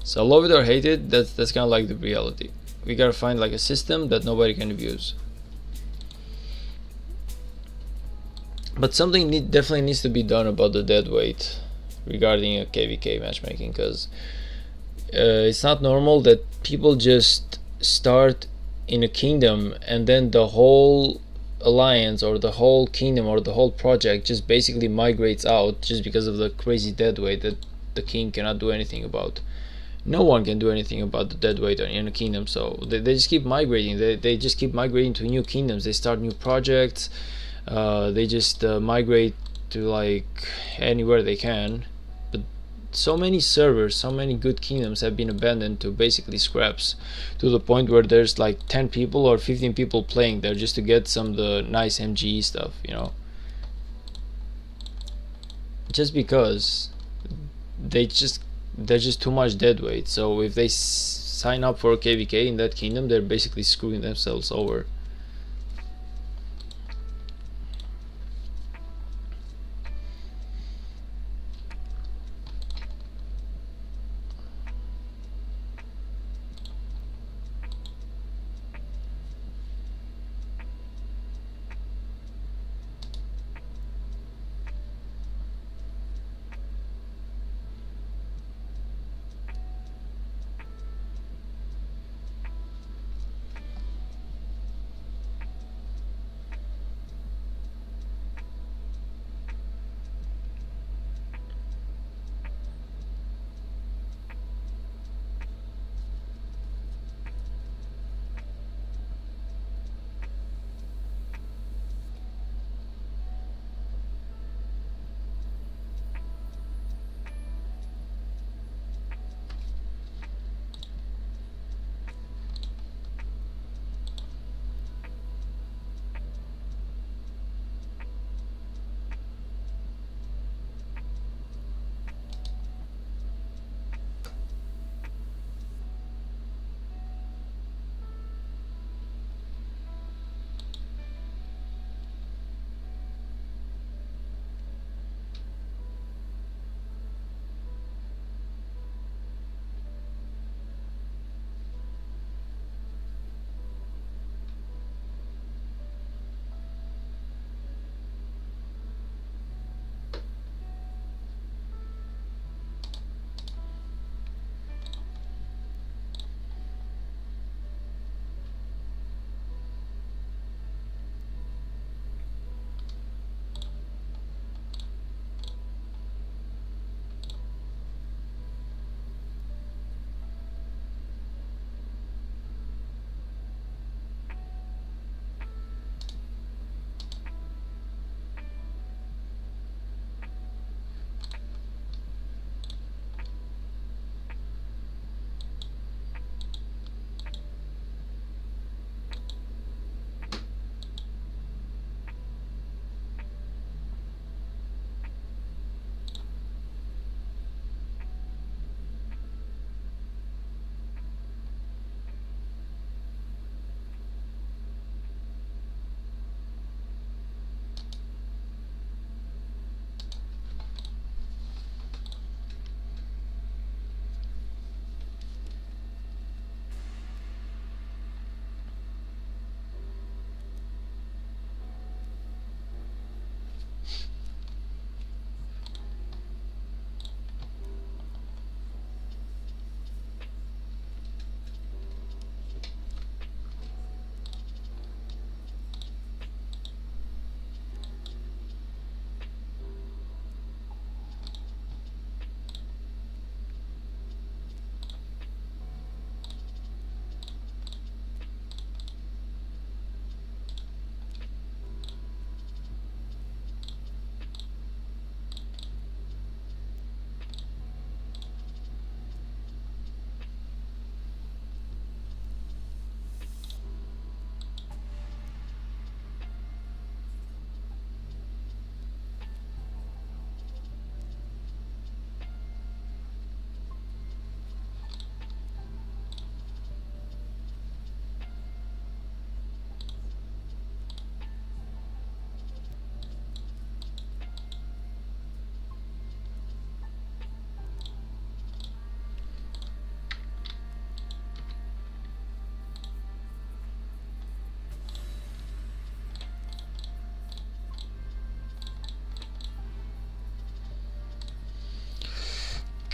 So love it or hate it, that's kind of like the reality. We gotta find like a system that nobody can abuse. But something definitely needs to be done about the dead weight regarding a KVK matchmaking, because it's not normal that people just start in a kingdom and then the whole alliance or the whole kingdom or the whole project just basically migrates out just because of the crazy dead weight that the king cannot do anything about. No one can do anything about the dead weight in a kingdom, so they just keep migrating. They just keep migrating to new kingdoms. They start new projects. They just migrate to like anywhere they can. But so many servers, so many good kingdoms have been abandoned to basically scraps, to the point where there's like 10 people or 15 people playing there just to get some of the nice MGE stuff, you know. Just because they just there's just too much dead weight. So if they sign up for KVK in that kingdom, they're basically screwing themselves over.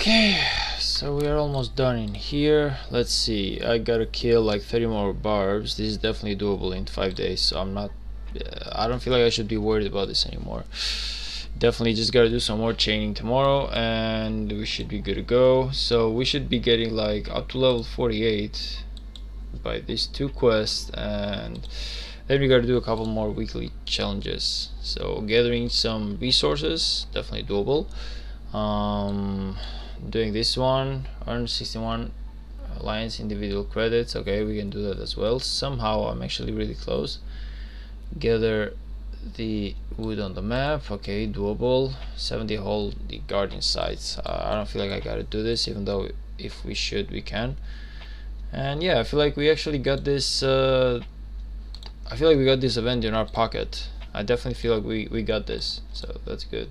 Okay, so we are almost done in here. Let's see, I gotta kill like 30 more barbs. This is definitely doable in 5 days, so I don't feel like I should be worried about this anymore. Definitely just gotta do some more chaining tomorrow and we should be good to go. So we should be getting like up to level 48 by these 2 quests, and then we gotta do a couple more weekly challenges. So gathering some resources, definitely doable. Doing this one, earn 61 alliance individual credits. Okay, we can do that as well. Somehow I'm actually really close. Gather the wood on the map. Okay, doable. 70 hold the guardian sites. I don't feel like I gotta do this, even though if we should, we can. And yeah, I feel like we actually got this I feel like we got this event in our pocket. I definitely feel like we got this, so that's good.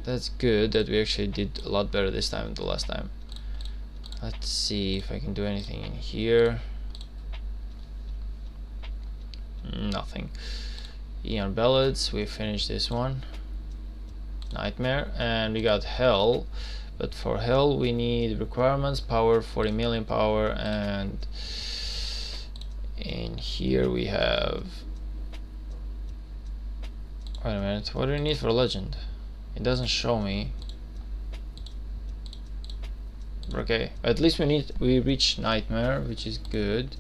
That's good that we actually did a lot better this time than the last time. Let's see if I can do anything in here. Nothing. Eon Ballads, we finished this one. Nightmare, and we got Hell, but for Hell we need requirements, power, 40 million power, and in here we have, wait a minute, what do we need for legend? It doesn't show me. Okay, at least we reached Nightmare, which is good.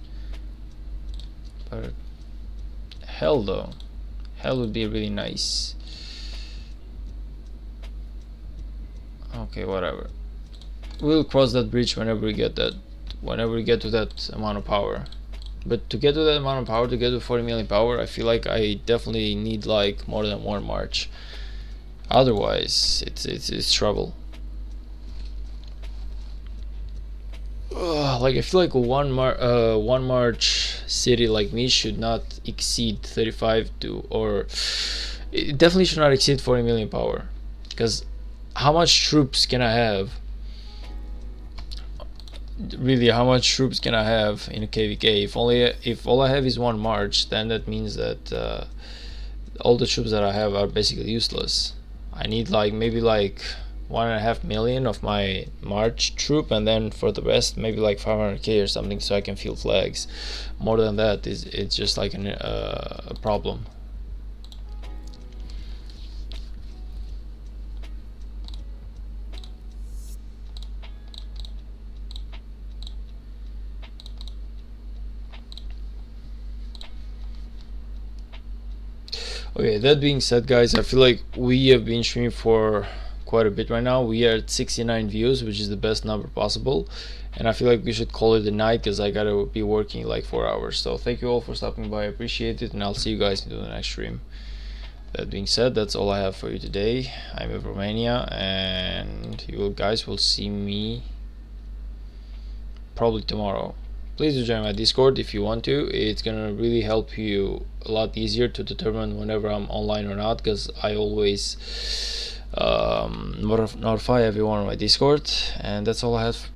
But Hell though, Hell would be really nice. Okay, whatever. We'll cross that bridge whenever we get to that amount of power. But to get to that amount of power, to get to 40 million power, I feel like I definitely need like more than 1 march. Otherwise, it's trouble. Like I feel like one march city like me should not exceed 35 to, or it definitely should not exceed 40 million power. Because how much troops can I have? Really, how much troops can I have in a KVK? If all I have is 1 march, then that means that all the troops that I have are basically useless. I need like maybe like 1.5 million of my March troop, and then for the rest maybe like 500k or something, so I can field flags. More than that it's just like a problem. Okay, that being said, guys, I feel like we have been streaming for quite a bit right now. We are at 69 views, which is the best number possible, and I feel like we should call it a night because I gotta be working like 4 hours. So thank you all for stopping by, I appreciate it, and I'll see you guys in the next stream. That being said, that's all I have for you today. I'm in Romania, and you guys will see me probably tomorrow. Please do join my Discord if you want to. It's gonna really help you a lot easier to determine whenever I'm online or not, because I always notify everyone on my Discord. And that's all I have